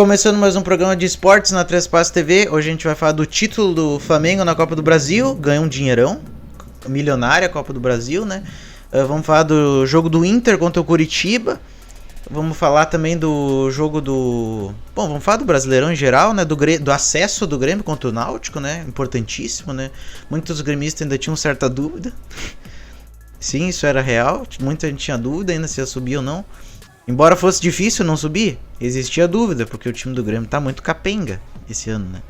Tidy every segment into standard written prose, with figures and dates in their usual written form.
Começando mais um programa de esportes na Três Passos TV. Hoje a gente vai falar do título do Flamengo na Copa do Brasil. Ganhou um dinheirão, milionária a Copa do Brasil, né? Vamos falar do jogo do Inter contra o Curitiba. Vamos falar também do jogo do... Bom, vamos falar do Brasileirão em geral, né? Do acesso do Grêmio contra o Náutico, né? Importantíssimo, né? Muitos gremistas ainda tinham certa dúvida. Sim, isso era real. Muita gente tinha dúvida ainda se ia subir ou não. Embora fosse difícil não subir, existia dúvida, porque o time do Grêmio tá muito capenga esse ano, né?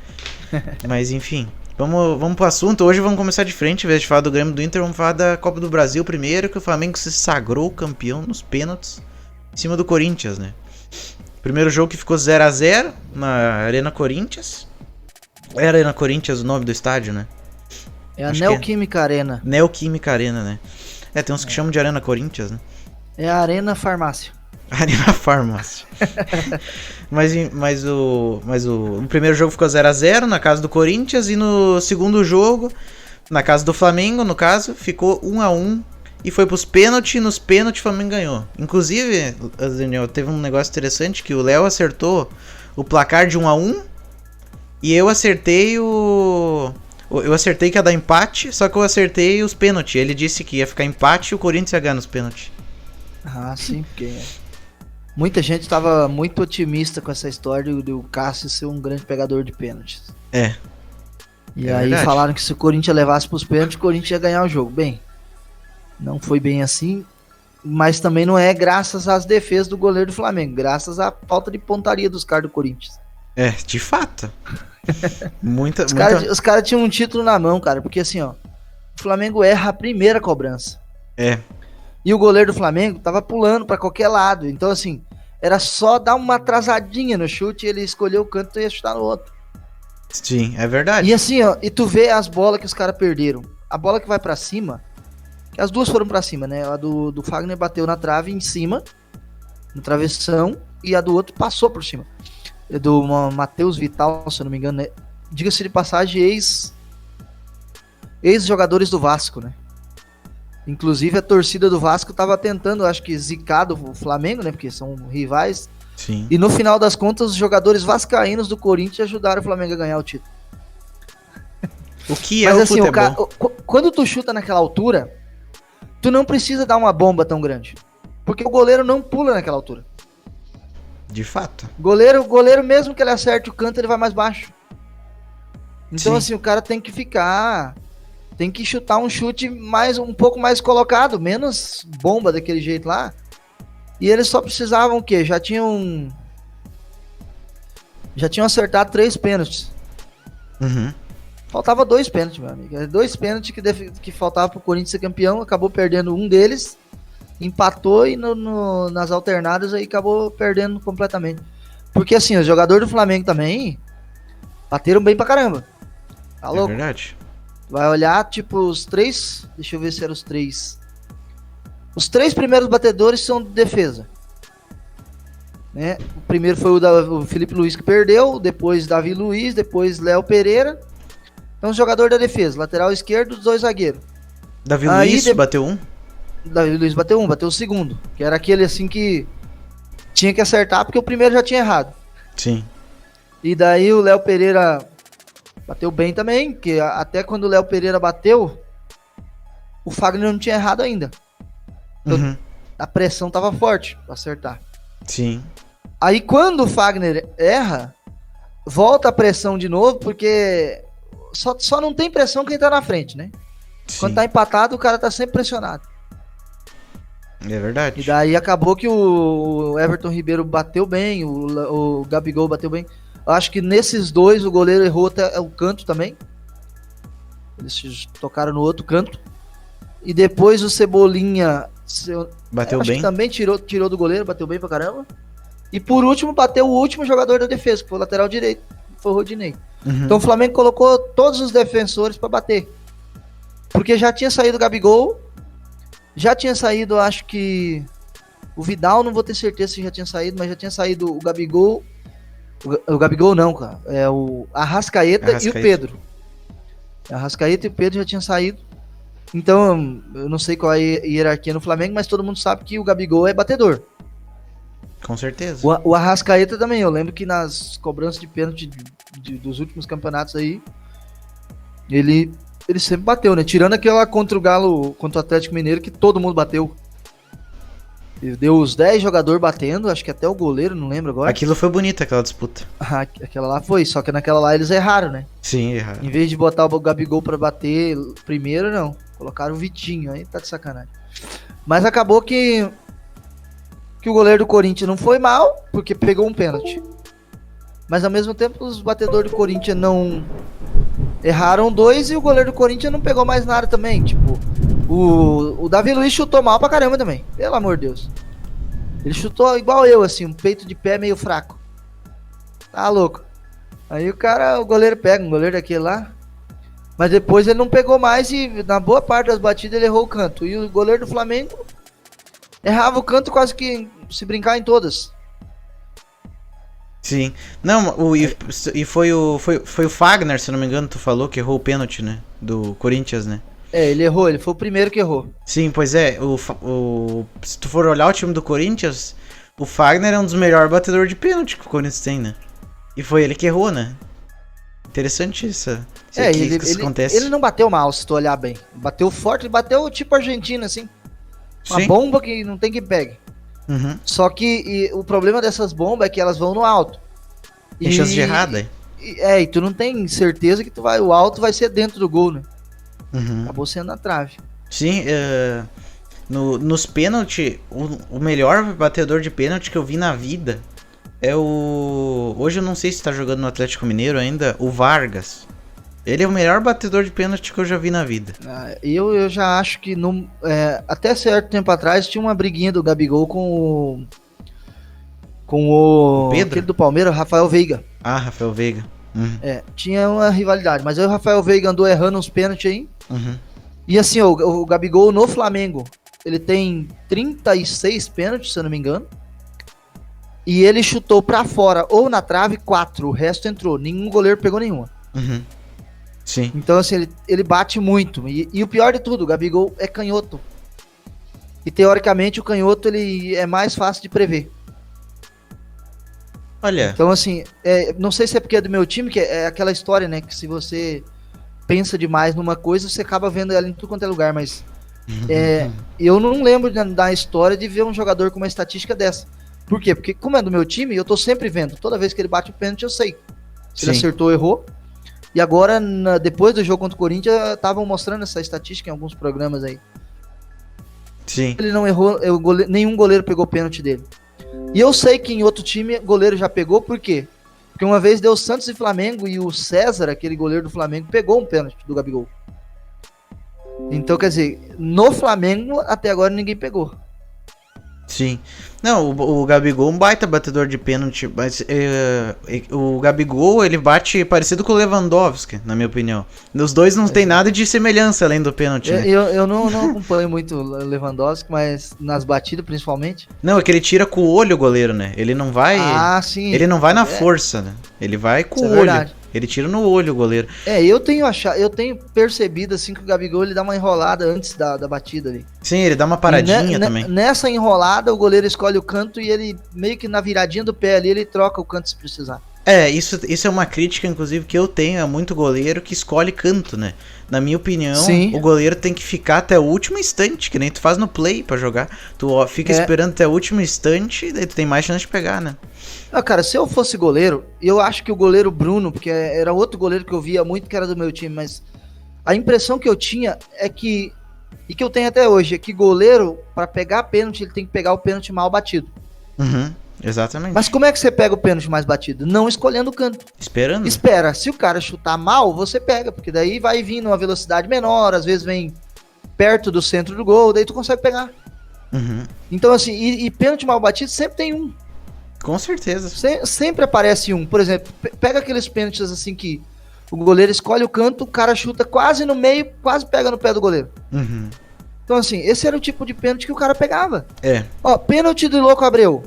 Mas enfim, vamos pro assunto. Hoje vamos começar de frente, em vez de falar do Grêmio e do Inter, vamos falar da Copa do Brasil primeiro, que o Flamengo se sagrou campeão nos pênaltis em cima do Corinthians, né? Primeiro jogo que ficou 0x0 na Arena Corinthians. É Arena Corinthians o nome do estádio, né? É a Neoquímica Arena. Neoquímica Arena, né? Tem uns que chamam de Arena Corinthians, né? É a Arena Farmácia. Arena Farmácia. mas o primeiro jogo ficou 0x0 na casa do Corinthians. E no segundo jogo, na casa do Flamengo, no caso, ficou 1x1 e foi pros pênaltis. E nos pênaltis o Flamengo ganhou. Inclusive, Daniel, teve um negócio interessante que o Léo acertou o placar de 1x1 e eu acertei Eu acertei que ia dar empate, só que eu acertei os pênaltis. Ele disse que ia ficar empate e o Corinthians ia ganhar nos pênaltis. Ah, sim, porque muita gente estava muito otimista com essa história do Cássio ser um grande pegador de pênaltis. E aí verdade. Falaram que se o Corinthians levasse para os pênaltis, o Corinthians ia ganhar o jogo. Bem, não foi bem assim, mas também não é graças às defesas do goleiro do Flamengo, graças à falta de pontaria dos caras do Corinthians. De fato. Os caras tinham um título na mão, cara, porque assim, ó, o Flamengo erra a primeira cobrança. E o goleiro do Flamengo tava pulando pra qualquer lado. Então, assim, era só dar uma atrasadinha no chute e ele escolheu o canto e ia chutar no outro. Sim, é verdade. E assim, ó, e tu vê as bolas que os caras perderam. A bola que vai pra cima, que as duas foram pra cima, né? A do Fagner bateu na trave em cima, no travessão, e a do outro passou por cima. Do Matheus Vital, se eu não me engano, né? Diga-se de passagem, ex-jogadores do Vasco, né? Inclusive a torcida do Vasco tava tentando, acho que zicar do Flamengo, né? Porque são rivais. Sim. E no final das contas, os jogadores vascaínos do Corinthians ajudaram o Flamengo a ganhar o título. O que Mas, é assim, o futebol? Quando tu chuta naquela altura, tu não precisa dar uma bomba tão grande. Porque o goleiro não pula naquela altura. De fato. Goleiro mesmo que ele acerte o canto, ele vai mais baixo. Então, Sim. assim, o cara tem que chutar um chute um pouco mais colocado, menos bomba daquele jeito lá. E eles só precisavam o quê? Já tinham acertado 3 pênaltis. Uhum. Faltava 2 pênaltis, meu amigo. 2 pênaltis que faltava pro Corinthians ser campeão, acabou perdendo um deles, empatou e nas alternadas aí acabou perdendo completamente. Porque assim, os jogadores do Flamengo também bateram bem pra caramba. Tá louco? É verdade. Vai olhar, tipo, os 3... Deixa eu ver se eram os 3. Os 3 primeiros batedores são de defesa. Né? O primeiro foi o Felipe Luiz que perdeu, depois Davi Luiz, depois Léo Pereira. Então, o jogador da defesa, lateral esquerdo, os 2 zagueiros. Davi Luiz bateu um? Davi Luiz bateu o segundo. Que era aquele assim que tinha que acertar, porque o primeiro já tinha errado. Sim. E daí o Léo Pereira bateu bem também, que até quando o Léo Pereira bateu, o Fagner não tinha errado ainda. Então, a pressão tava forte pra acertar. Sim. Aí quando o Fagner erra, volta a pressão de novo, porque só não tem pressão quem tá na frente, né? Sim. Quando tá empatado, o cara tá sempre pressionado. É verdade. E daí acabou que o Everton Ribeiro bateu bem, o Gabigol bateu bem. Eu acho que nesses dois o goleiro errou até o canto também. Eles tocaram no outro canto. E depois o Cebolinha bateu acho bem. Que também tirou do goleiro, bateu bem pra caramba. E por último bateu o último jogador da defesa, que foi o lateral direito, foi o Rodinei. Então o Flamengo colocou todos os defensores pra bater. Porque já tinha saído o Gabigol, já tinha saído, acho que o Vidal, não vou ter certeza se já tinha saído, mas já tinha saído o Gabigol. O Gabigol não, cara. É o Arrascaeta e o Pedro. A Arrascaeta e o Pedro já tinham saído. Então, eu não sei qual é a hierarquia no Flamengo, mas todo mundo sabe que o Gabigol é batedor. Com certeza. O Arrascaeta também, eu lembro que nas cobranças de pênalti dos últimos campeonatos aí, ele sempre bateu, né? Tirando aquela contra o Galo, contra o Atlético Mineiro, que todo mundo bateu. Ele deu os 10 jogadores batendo, acho que até o goleiro, não lembro agora. Aquilo foi bonito, aquela disputa. Aquela lá foi, só que naquela lá eles erraram, né? Sim, erraram. Em vez de botar o Gabigol pra bater primeiro, não. Colocaram o Vitinho, aí tá de sacanagem. Mas acabou que o goleiro do Corinthians não foi mal, porque pegou um pênalti. Mas ao mesmo tempo os batedores do Corinthians não erraram 2 e o goleiro do Corinthians não pegou mais nada também. Tipo, o Davi Luiz chutou mal pra caramba também, pelo amor de Deus. Ele chutou igual eu, assim, um peito de pé meio fraco. Tá louco. Aí o goleiro pega, um goleiro daquele lá. Mas depois ele não pegou mais e na boa parte das batidas ele errou o canto. E o goleiro do Flamengo errava o canto quase que se brincar em todas. Sim. Não, e foi o Fagner, se não me engano, tu falou que errou o pênalti, né? Do Corinthians, né? É, ele errou, ele foi o primeiro que errou. Sim, pois é. Se tu for olhar o time do Corinthians, o Fagner é um dos melhores batedores de pênalti que o Corinthians tem, né? E foi ele que errou, né? Interessante isso. Isso acontece. Ele não bateu mal, se tu olhar bem. Bateu forte, ele bateu tipo Argentina, assim. Uma Sim. bomba que não tem que pegue. Uhum. Só que o problema dessas bombas é que elas vão no alto. Tem chance de errada. E tu não tem certeza que o alto vai ser dentro do gol, né? Uhum. Acabou sendo na trave. Sim, nos pênaltis, o melhor batedor de pênalti que eu vi na vida é o... Hoje eu não sei se tá jogando no Atlético Mineiro ainda, o Vargas. Ele é o melhor batedor de pênalti que eu já vi na vida. Eu já acho que até certo tempo atrás tinha uma briguinha do Gabigol com o Pedro? aquele do Palmeiras, Rafael Veiga. Ah, Rafael Veiga. Uhum. Tinha uma rivalidade, mas aí o Rafael Veiga andou errando uns pênaltis aí. Uhum. E assim, o Gabigol no Flamengo, ele tem 36 pênaltis, se eu não me engano. E ele chutou pra fora ou na trave 4, o resto entrou. Nenhum goleiro pegou nenhuma. Uhum. Sim. Então assim, ele bate muito. E o pior de tudo, o Gabigol é canhoto. E teoricamente o canhoto ele é mais fácil de prever. Olha. Então assim, não sei se é porque é do meu time, que é aquela história, né? Que se você pensa demais numa coisa, você acaba vendo ela em tudo quanto é lugar. Mas eu não lembro da história de ver um jogador com uma estatística dessa. Por quê? Porque como é do meu time, eu tô sempre vendo. Toda vez que ele bate o pênalti, eu sei. Se ele acertou ou errou. E agora, depois do jogo contra o Corinthians, estavam mostrando essa estatística em alguns programas aí. Sim. Ele não errou, nenhum goleiro pegou pênalti dele. E eu sei que em outro time, goleiro já pegou, por quê? Porque uma vez deu Santos e Flamengo e o César, aquele goleiro do Flamengo, pegou um pênalti do Gabigol. Então, quer dizer, no Flamengo, até agora ninguém pegou. Sim. Não, o Gabigol é um baita batedor de pênalti, mas o Gabigol, ele bate parecido com o Lewandowski, na minha opinião. Os dois não tem nada de semelhança além do pênalti, né? Eu não acompanho muito o Lewandowski, mas nas batidas principalmente. Não, é que ele tira com o olho o goleiro, né? Ele não vai... sim. Ele não vai na força, né? Ele vai com o olho. Verdade. Ele tira no olho o goleiro. Eu tenho percebido assim que o Gabigol ele dá uma enrolada antes da batida ali. Sim, ele dá uma paradinha também. Nessa enrolada, o goleiro escolhe o canto e ele, meio que na viradinha do pé ali, ele troca o canto se precisar. Isso é uma crítica, inclusive, que eu tenho a muito goleiro que escolhe canto, né? Na minha opinião, Sim. O goleiro tem que ficar até o último instante, que nem tu faz no play pra jogar. Tu fica esperando até o último instante e daí tu tem mais chance de pegar, né? Cara, se eu fosse goleiro, eu acho que o goleiro Bruno, porque era outro goleiro que eu via muito que era do meu time, mas a impressão que eu tinha é que, e que eu tenho até hoje, é que goleiro, pra pegar pênalti, ele tem que pegar o pênalti mal batido. Uhum, exatamente. Mas como é que você pega o pênalti mais batido? Não escolhendo o canto. Esperando. Espera, se o cara chutar mal, você pega, porque daí vai vir numa velocidade menor, às vezes vem perto do centro do gol, daí tu consegue pegar. Uhum. Então assim, e pênalti mal batido sempre tem um. Com certeza. Sempre aparece um. Por exemplo, pega aqueles pênaltis assim que o goleiro escolhe o canto, o cara chuta quase no meio, quase pega no pé do goleiro. Uhum. Então assim, esse era o tipo de pênalti que o cara pegava. Ó, pênalti do Louco Abreu.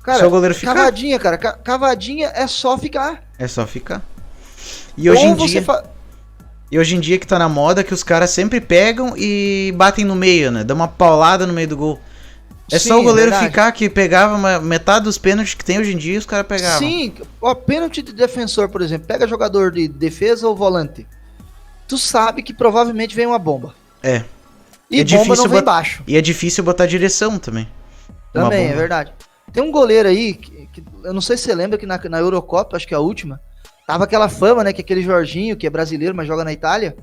Cara, só o goleiro ficar. Cavadinha, cara. Cavadinha é só ficar. É só ficar. E hoje em dia... E hoje em dia que tá na moda que os caras sempre pegam e batem no meio, né? Dá uma paulada no meio do gol. É Sim, só o goleiro verdade. ficar que pegava metade dos pênaltis que tem hoje em dia e os caras pegavam. Sim, ó, pênalti de defensor, por exemplo, pega jogador de defesa ou volante. Tu sabe que provavelmente vem uma bomba. É. E É bomba difícil não vem bot- baixo. E é difícil botar direção também. Uma Também, é bomba. verdade. Tem um goleiro aí, que eu não sei se você lembra que na Eurocopa, acho que é a última, tava aquela fama, né, que aquele Jorginho, que é brasileiro, mas joga na Itália,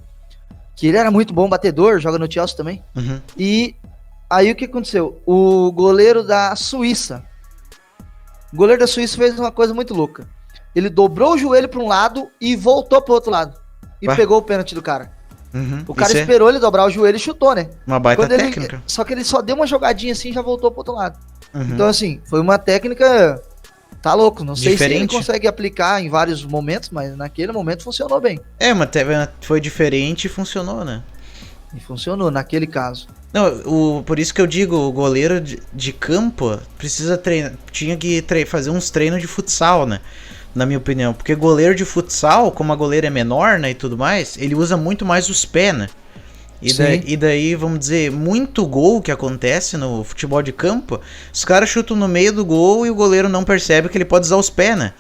que ele era muito bom batedor, joga no Chelsea também. Uhum. E aí o que aconteceu? O goleiro da Suíça. O goleiro da Suíça fez uma coisa muito louca. Ele dobrou o joelho para um lado e voltou pro outro lado. E Bah. pegou o pênalti do cara. Uhum. O cara Isso é esperou ele dobrar o joelho e chutou, né? uma baita Quando ele- técnica. Só que ele só deu uma jogadinha assim e já voltou pro outro lado. Uhum. Então, assim, foi uma técnica. Tá louco. Não sei se ele Diferente. consegue aplicar em vários momentos, mas naquele momento funcionou bem. Mas foi diferente e funcionou, né? E funcionou naquele caso. Não, por isso que eu digo, o goleiro de campo precisa treinar. Tinha que fazer uns treinos de futsal, né? Na minha opinião. Porque goleiro de futsal, como a goleira é menor, né? E tudo mais, ele usa muito mais os pés, né? Sim. E daí, vamos dizer, muito gol que acontece no futebol de campo, os caras chutam no meio do gol e o goleiro não percebe que ele pode usar os pés, né?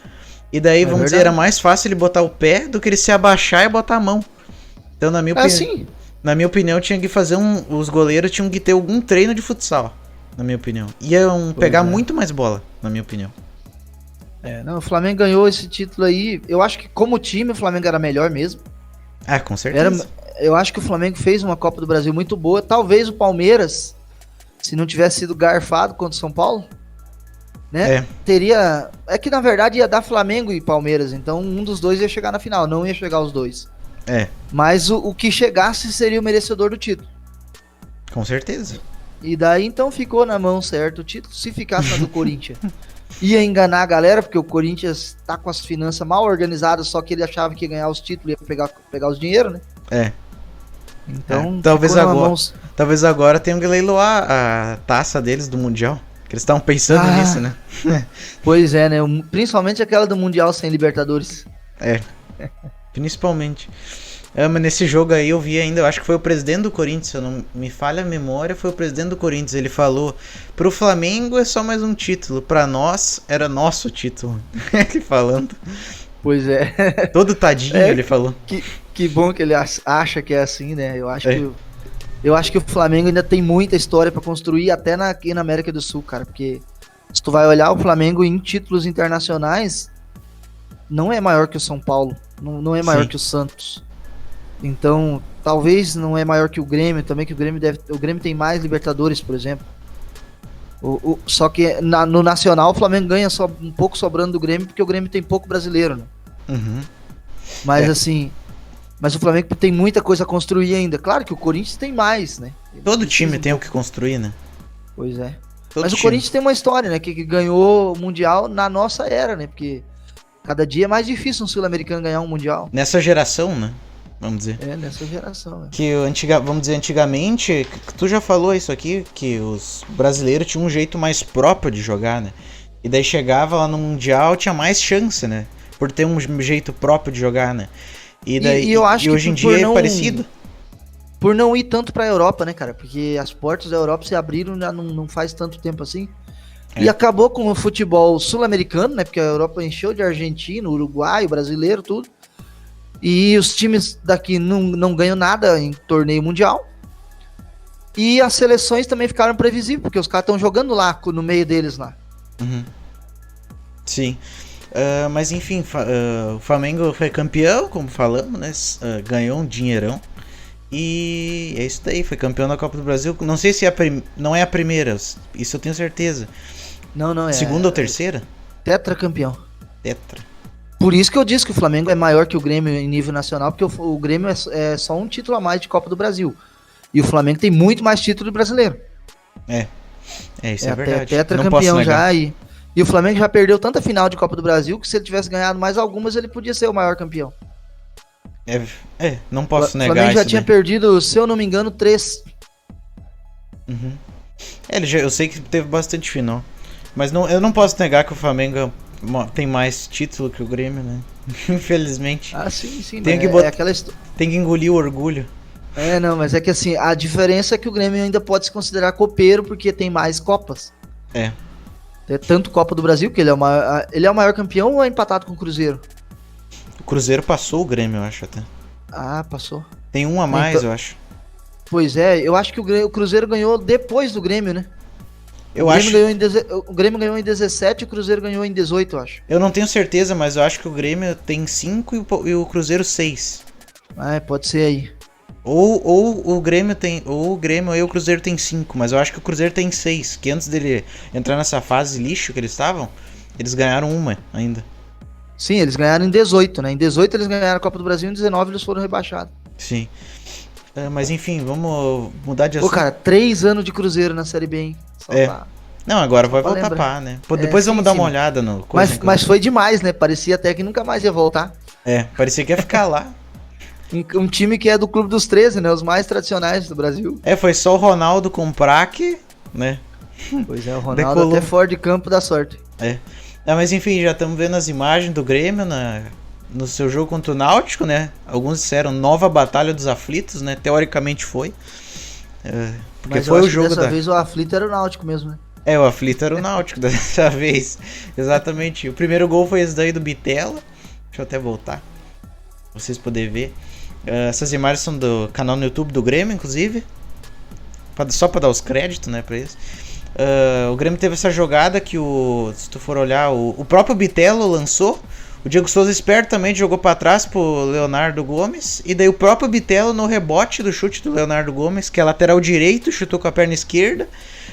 E daí, vamos dizer, era mais fácil ele botar o pé do que ele se abaixar e botar a mão. Então, na minha opinião. Assim. Na minha opinião, tinha que fazer os goleiros tinham que ter algum treino de futsal, na minha opinião. Iam pegar muito mais bola, na minha opinião. Não, o Flamengo ganhou esse título aí. Eu acho que como time o Flamengo era melhor mesmo. Ah, com certeza. Eu acho que o Flamengo fez uma Copa do Brasil muito boa. Talvez o Palmeiras, se não tivesse sido garfado contra o São Paulo, né? Teria. É que na verdade ia dar Flamengo e Palmeiras. Então um dos dois ia chegar na final, não ia chegar os dois. Mas o que chegasse seria o merecedor do título. Com certeza. E daí então ficou na mão certo o título. Se ficasse na do Corinthians, ia enganar a galera, porque o Corinthians tá com as finanças mal organizadas, só que ele achava que ia ganhar os títulos e ia pegar os dinheiro, né? Então, talvez agora tenham que leiloar a taça deles do Mundial. Que eles estavam pensando nisso, né? Pois é, né? Principalmente aquela do Mundial sem Libertadores. Principalmente. Mas nesse jogo aí eu vi ainda, eu acho que foi o presidente do Corinthians, se eu não me falha a memória, foi o presidente do Corinthians. Ele falou: pro Flamengo é só mais um título, pra nós era nosso título. Ele falando. Pois é. Todo tadinho ele falou. Que bom que ele acha que é assim, né? Eu acho que o Flamengo ainda tem muita história pra construir até aqui na América do Sul, cara, porque se tu vai olhar o Flamengo em títulos internacionais, não é maior que o São Paulo, não é maior que o Santos. Então, talvez não é maior que o Grêmio também, que o Grêmio tem mais Libertadores, por exemplo. Só que no Nacional o Flamengo ganha só um pouco sobrando do Grêmio, porque o Grêmio tem pouco brasileiro, né? Uhum. Mas assim, mas o Flamengo tem muita coisa a construir ainda. Claro que o Corinthians tem mais, né? Todo time tem o que construir, né? Pois é. Todo mas time. O Corinthians tem uma história, né? Que ganhou o Mundial na nossa era, né? Porque cada dia é mais difícil um sul-americano ganhar um Mundial. Nessa geração, né? Vamos dizer. Nessa geração. Que vamos dizer, antigamente, tu já falou isso aqui, que os brasileiros tinham um jeito mais próprio de jogar, né? E daí chegava lá no Mundial, tinha mais chance, né? Por ter um jeito próprio de jogar, né? E eu acho que hoje em dia é parecido. Por não ir tanto pra Europa, né, cara? Porque as portas da Europa se abriram já não faz tanto tempo assim. E acabou com o futebol sul-americano, né? Porque a Europa encheu de argentino, uruguaio, brasileiro, tudo. E os times daqui não ganham nada em torneio mundial. E as seleções também ficaram previsíveis, porque os caras estão jogando lá, no meio deles lá. Uhum. Sim. Mas enfim, o Flamengo foi campeão, como falamos, né? Ganhou um dinheirão. E é isso daí, foi campeão da Copa do Brasil. Não sei se não é a primeira, isso eu tenho certeza. Não é. Segunda ou terceira? Tetracampeão. Tetra. Por isso que eu disse que o Flamengo é maior que o Grêmio em nível nacional, porque o Grêmio é só um título a mais de Copa do Brasil. E o Flamengo tem muito mais título brasileiro. Isso é verdade. Tetracampeão já. E o Flamengo já perdeu tanta final de Copa do Brasil que se ele tivesse ganhado mais algumas, ele podia ser o maior campeão. Não posso negar. O Flamengo já tinha perdido, se eu não me engano, 3. Uhum. Eu sei que teve bastante final. Mas eu não posso negar que o Flamengo tem mais título que o Grêmio, né? Infelizmente. Sim. Tem que engolir o orgulho. Não, mas é que assim, a diferença é que o Grêmio ainda pode se considerar copeiro porque tem mais Copas. É. É tanto Copa do Brasil, que ele é o maior campeão ou é empatado com o Cruzeiro? O Cruzeiro passou o Grêmio, eu acho até. Ah, passou. Tem um a mais, Então, eu acho. pois é, eu acho que o Cruzeiro ganhou depois do Grêmio, né? Eu acho. O Grêmio ganhou em 17 e o Cruzeiro ganhou em 18, eu acho. Eu não tenho certeza, mas eu acho que o Grêmio tem 5 e o Cruzeiro 6. Ah, pode ser aí. Ou o Grêmio tem. Ou o Grêmio e o Cruzeiro tem 5, mas eu acho que o Cruzeiro tem 6. Que antes dele entrar nessa fase lixo que eles estavam, eles ganharam uma ainda. Sim, eles ganharam em 18, né? Em 18 eles ganharam a Copa do Brasil, em 19 eles foram rebaixados. Sim. Mas enfim, vamos mudar de assunto. Pô, cara, 3 anos de Cruzeiro na Série B, hein? Só pra... Não, agora vai pra voltar lembrar. pá, né? Pô, depois vamos dar uma olhada no coisa. Mas foi demais, né? Parecia até que nunca mais ia voltar. Parecia que ia ficar lá. Um time que é do Clube dos 13, né? Os mais tradicionais do Brasil. Foi só o Ronaldo com o Praque, né? Pois é, o Ronaldo Decolou. até fora de campo dá sorte. Mas enfim, já estamos vendo as imagens do Grêmio no seu jogo contra o Náutico, né? Alguns disseram nova batalha dos aflitos, né? Teoricamente foi. Porque Mas foi eu o acho jogo que dessa vez o aflito era o Náutico mesmo, né? O aflito era o Náutico dessa vez. Exatamente. O primeiro gol foi esse daí do Bitela. Deixa eu até voltar. Pra vocês poderem ver. Essas imagens são do canal no YouTube do Grêmio, inclusive. Só pra dar os créditos, né, pra eles. O Grêmio teve essa jogada que se tu for olhar, o próprio Bitelo lançou. O Diego Souza espertamente jogou pra trás pro Leonardo Gomes. E daí o próprio Bitelo, no rebote do chute do Leonardo Gomes, que é lateral direito, chutou com a perna esquerda.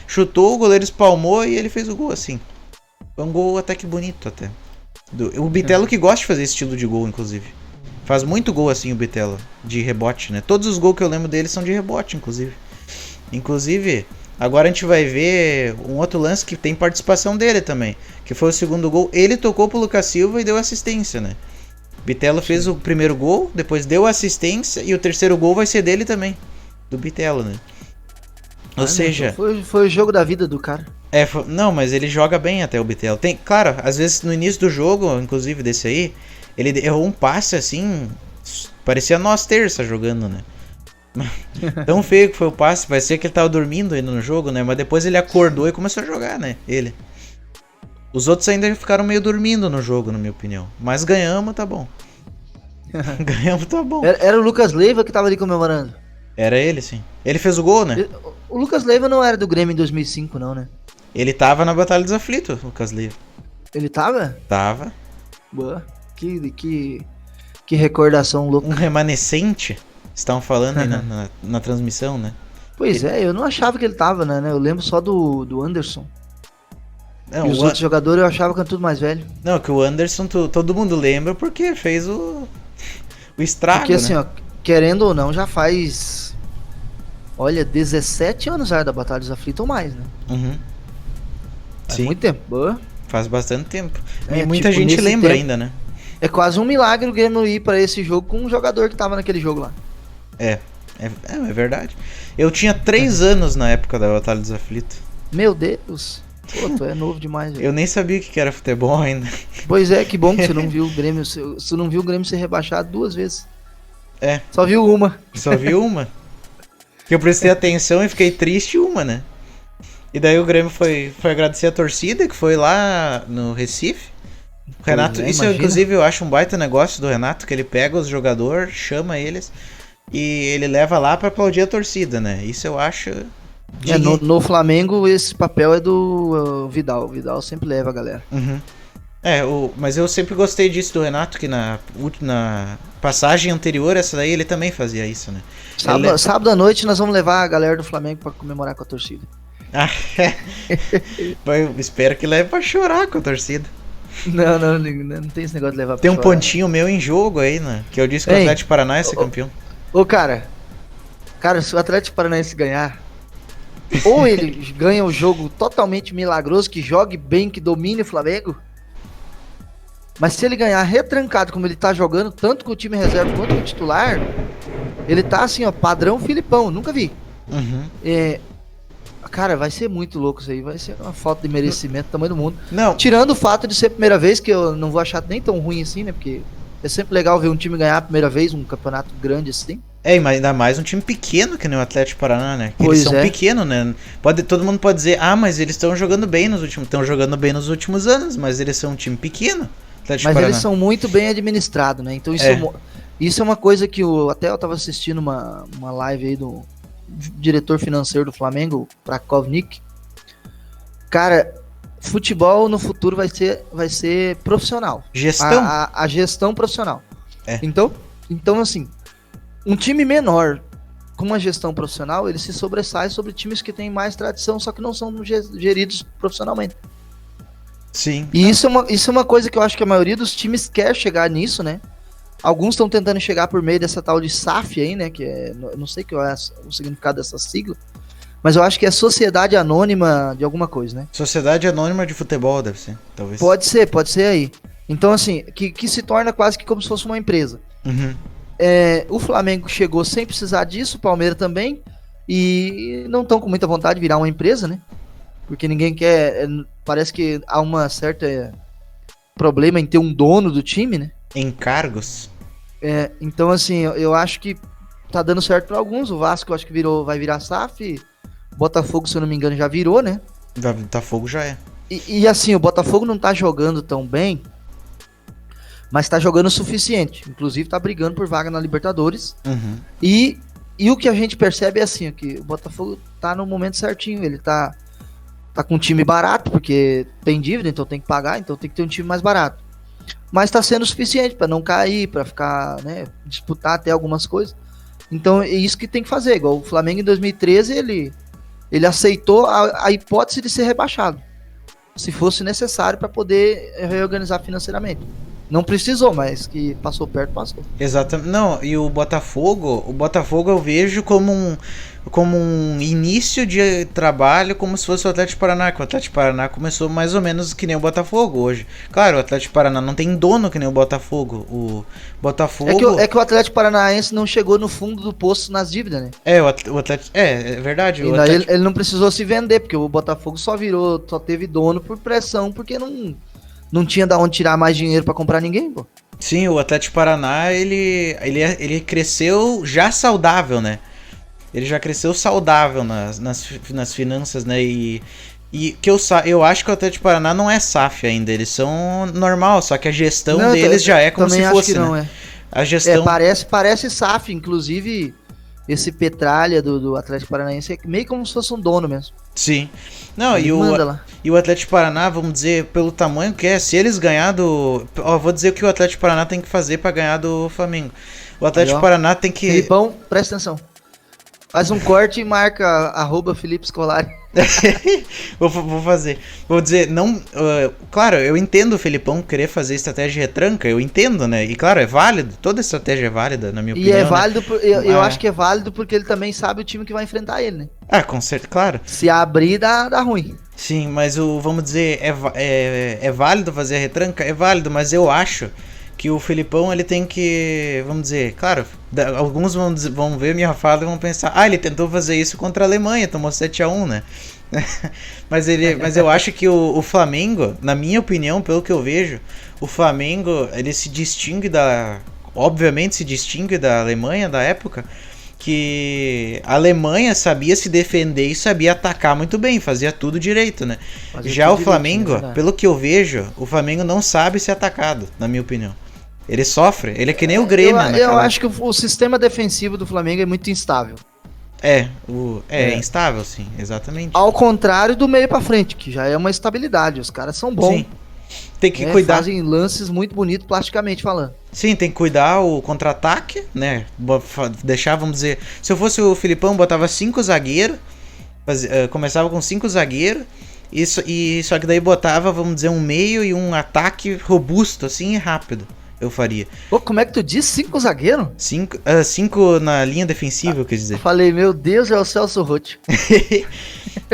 Chutou, o goleiro espalmou e ele fez o gol assim. Foi um gol até que bonito até. O Bitelo que gosta de fazer esse estilo de gol, inclusive. Faz muito gol assim o Bitelo, de rebote, né? Todos os gols que eu lembro dele são de rebote, inclusive. Inclusive, agora a gente vai ver um outro lance que tem participação dele também. Que foi o segundo gol. Ele tocou pro Lucas Silva e deu assistência, né? Bitelo fez o primeiro gol, depois deu assistência e o terceiro gol vai ser dele também. Do Bitelo, né? Ou seja... Foi o jogo da vida do cara. Não, mas ele joga bem até o Bitelo. Claro, às vezes no início do jogo, inclusive desse aí, ele errou um passe assim... Parecia nós terça jogando, né? Tão feio que foi o passe, parecia que ele tava dormindo ainda no jogo, né? Mas depois ele acordou e começou a jogar, né? Ele. Os outros ainda ficaram meio dormindo no jogo, na minha opinião. Mas ganhamos, tá bom. Ganhamos, tá bom. Era o Lucas Leiva que tava ali comemorando. Era ele, sim. Ele fez o gol, né? O Lucas Leiva não era do Grêmio em 2005, não, né? Ele tava na Batalha dos Aflitos, o Lucas Leiva. Ele tava? Tava. Boa. Que recordação louca. Um remanescente, estavam falando aí na transmissão, né? Pois eu não achava que ele tava, né? Eu lembro só do Anderson. Não, e os outros jogadores eu achava que eram tudo mais velho. Não, que o Anderson todo mundo lembra porque fez o estrago, porque assim, né? ó, querendo ou não, já faz... Olha, 17 anos já da Batalha dos Aflitos ou mais, né? Uhum. Faz Sim. muito tempo. Boa. Faz bastante tempo. E muita tipo, gente lembra tempo, ainda, né? É quase um milagre o Grêmio ir pra esse jogo com um jogador que tava naquele jogo lá. É verdade. Eu tinha 3 anos na época da Batalha dos Aflitos. Meu Deus. Pô, tu é novo demais, velho. Eu nem sabia o que era futebol ainda. Pois é, que bom que você não viu o Grêmio. Você não viu o Grêmio ser rebaixado 2 vezes. É. Só viu uma. Só vi uma. Que eu prestei atenção e fiquei triste uma, né? E daí o Grêmio foi agradecer a torcida que foi lá no Recife. O Renato, isso inclusive eu acho um baita negócio do Renato, que ele pega os jogadores, chama eles e ele leva lá pra aplaudir a torcida, né? Isso eu acho... No Flamengo esse papel é do Vidal. O Vidal sempre leva a galera. Uhum. Mas eu sempre gostei disso do Renato, que na passagem anterior, essa daí, ele também fazia isso, né? Sábado à noite nós vamos levar a galera do Flamengo pra comemorar com a torcida. Eu espero que leve pra chorar com a torcida. Não tem esse negócio de levar pra Tem um chorar. pontinho meu em jogo aí, né? Que eu disse que o Atlético Paranaense é campeão. Cara, se o Atlético Paranaense ganhar, ou ele ganha um jogo totalmente milagroso, que jogue bem, que domine o Flamengo, mas se ele ganhar retrancado como ele tá jogando, tanto com o time reserva quanto com o titular, ele tá assim, ó, padrão Filipão, nunca vi. Uhum. Cara, vai ser muito louco isso aí, vai ser uma falta de merecimento do tamanho do mundo. Não. Tirando o fato de ser a primeira vez, que eu não vou achar nem tão ruim assim, né, porque é sempre legal ver um time ganhar a primeira vez, um campeonato grande assim. Ainda mais um time pequeno que nem o Atlético Paraná, né? Pois Eles são pequenos, né? Todo mundo pode dizer, mas eles estão jogando bem estão jogando bem nos últimos anos, mas eles são um time pequeno, Atlético Mas Paraná. eles são muito bem administrados, né? Então isso é uma coisa que até eu tava assistindo uma live aí do diretor financeiro do Flamengo, Prakovnik. Cara, futebol no futuro vai ser profissional. Gestão. A gestão profissional. É. Então, assim, um time menor com uma gestão profissional, ele se sobressai sobre times que têm mais tradição, só que não são geridos profissionalmente. Sim. E isso é uma coisa que eu acho que a maioria dos times quer chegar nisso, né? Alguns estão tentando chegar por meio dessa tal de SAF aí, né? Que eu não sei qual é o significado dessa sigla, mas eu acho que é Sociedade Anônima de alguma coisa, né? Sociedade Anônima de Futebol, deve ser, talvez. Pode ser aí. Então, assim, que se torna quase que como se fosse uma empresa. Uhum. O Flamengo chegou sem precisar disso, o Palmeiras também, e não estão com muita vontade de virar uma empresa, né? Porque ninguém quer. Parece que há uma certa problema em ter um dono do time, né? Encargos. Então, assim, eu acho que tá dando certo para alguns. O Vasco, eu acho que vai virar SAF. Botafogo, se eu não me engano, já virou, né? Botafogo já é. E assim, o Botafogo não tá jogando tão bem, mas tá jogando o suficiente. Inclusive tá brigando por vaga na Libertadores. Uhum. E o que a gente percebe é assim, que o Botafogo tá no momento certinho. Ele tá com um time barato, porque tem dívida, então tem que pagar, então tem que ter um time mais barato. Mas tá sendo o suficiente para não cair, para ficar, né, disputar até algumas coisas. Então é isso que tem que fazer. Igual o Flamengo em 2013, ele aceitou a hipótese de ser rebaixado, se fosse necessário, para poder reorganizar financeiramente. Não precisou, mas que passou perto, passou. Exatamente. Não, e o Botafogo eu vejo como um início de trabalho, como se fosse o Atlético Paraná, que o Atlético Paraná começou mais ou menos que nem o Botafogo hoje. Claro, o Atlético Paraná não tem dono que nem o Botafogo. O Botafogo... É que o Atlético Paranaense não chegou no fundo do poço nas dívidas, né? O Atlético... É verdade. E daí ele não precisou se vender, porque o Botafogo só teve dono por pressão, porque não tinha da onde tirar mais dinheiro pra comprar ninguém, pô. Sim, o Atlético Paraná, ele cresceu já saudável, né? Ele já cresceu saudável nas finanças, né? E que eu acho que o Atlético Paraná não é SAF ainda, eles são normal, só que a gestão deles já é como se fosse, né? Não é. A gestão... parece SAF, inclusive esse Petralha do Atlético Paranaense é meio como se fosse um dono mesmo. Sim. Não, e o Atlético Paraná, vamos dizer, pelo tamanho que é, se eles ganhar do... vou dizer o que o Atlético Paraná tem que fazer pra ganhar do Flamengo. O Atlético Paraná tem que... Filipão, presta atenção. Faz um corte e marca @Felipe Scolari. Vou fazer. Vou dizer, não... claro, eu entendo o Felipão querer fazer estratégia de retranca, eu entendo, né? E claro, é válido, toda estratégia é válida, na minha opinião. E é válido, né? Eu acho que é válido porque ele também sabe o time que vai enfrentar ele, né? Com certeza, claro. Se abrir, dá ruim. Sim, mas vamos dizer, é válido fazer a retranca? É válido, mas eu acho que o Felipão, ele tem que, vamos dizer, claro, alguns vão ver minha fala e vão pensar, ele tentou fazer isso contra a Alemanha, tomou 7-1, né? mas eu acho que o Flamengo, na minha opinião, pelo que eu vejo, o Flamengo, ele se distingue obviamente se distingue da Alemanha da época, que a Alemanha sabia se defender e sabia atacar muito bem, fazia tudo direito, né? Já o Flamengo, pelo que eu vejo, o Flamengo não sabe ser atacado, na minha opinião. Ele sofre, ele é que nem o Grêmio. Eu acho que o sistema defensivo do Flamengo é muito instável. Instável, sim, exatamente. Ao contrário do meio pra frente, que já é uma estabilidade, os caras são bons. Sim. Tem que cuidar. Fazem lances muito bonitos plasticamente falando. Sim, tem que cuidar o contra-ataque, né? Deixar, vamos dizer, se eu fosse o Filipão, botava 5 zagueiros, começava com 5 zagueiros, só que daí botava, vamos dizer, um meio e um ataque robusto, assim, e rápido. Eu faria. Pô, como é que tu diz? 5 zagueiros? 5 na linha defensiva, eu quis dizer. Eu falei, meu Deus, é o Celso Roth.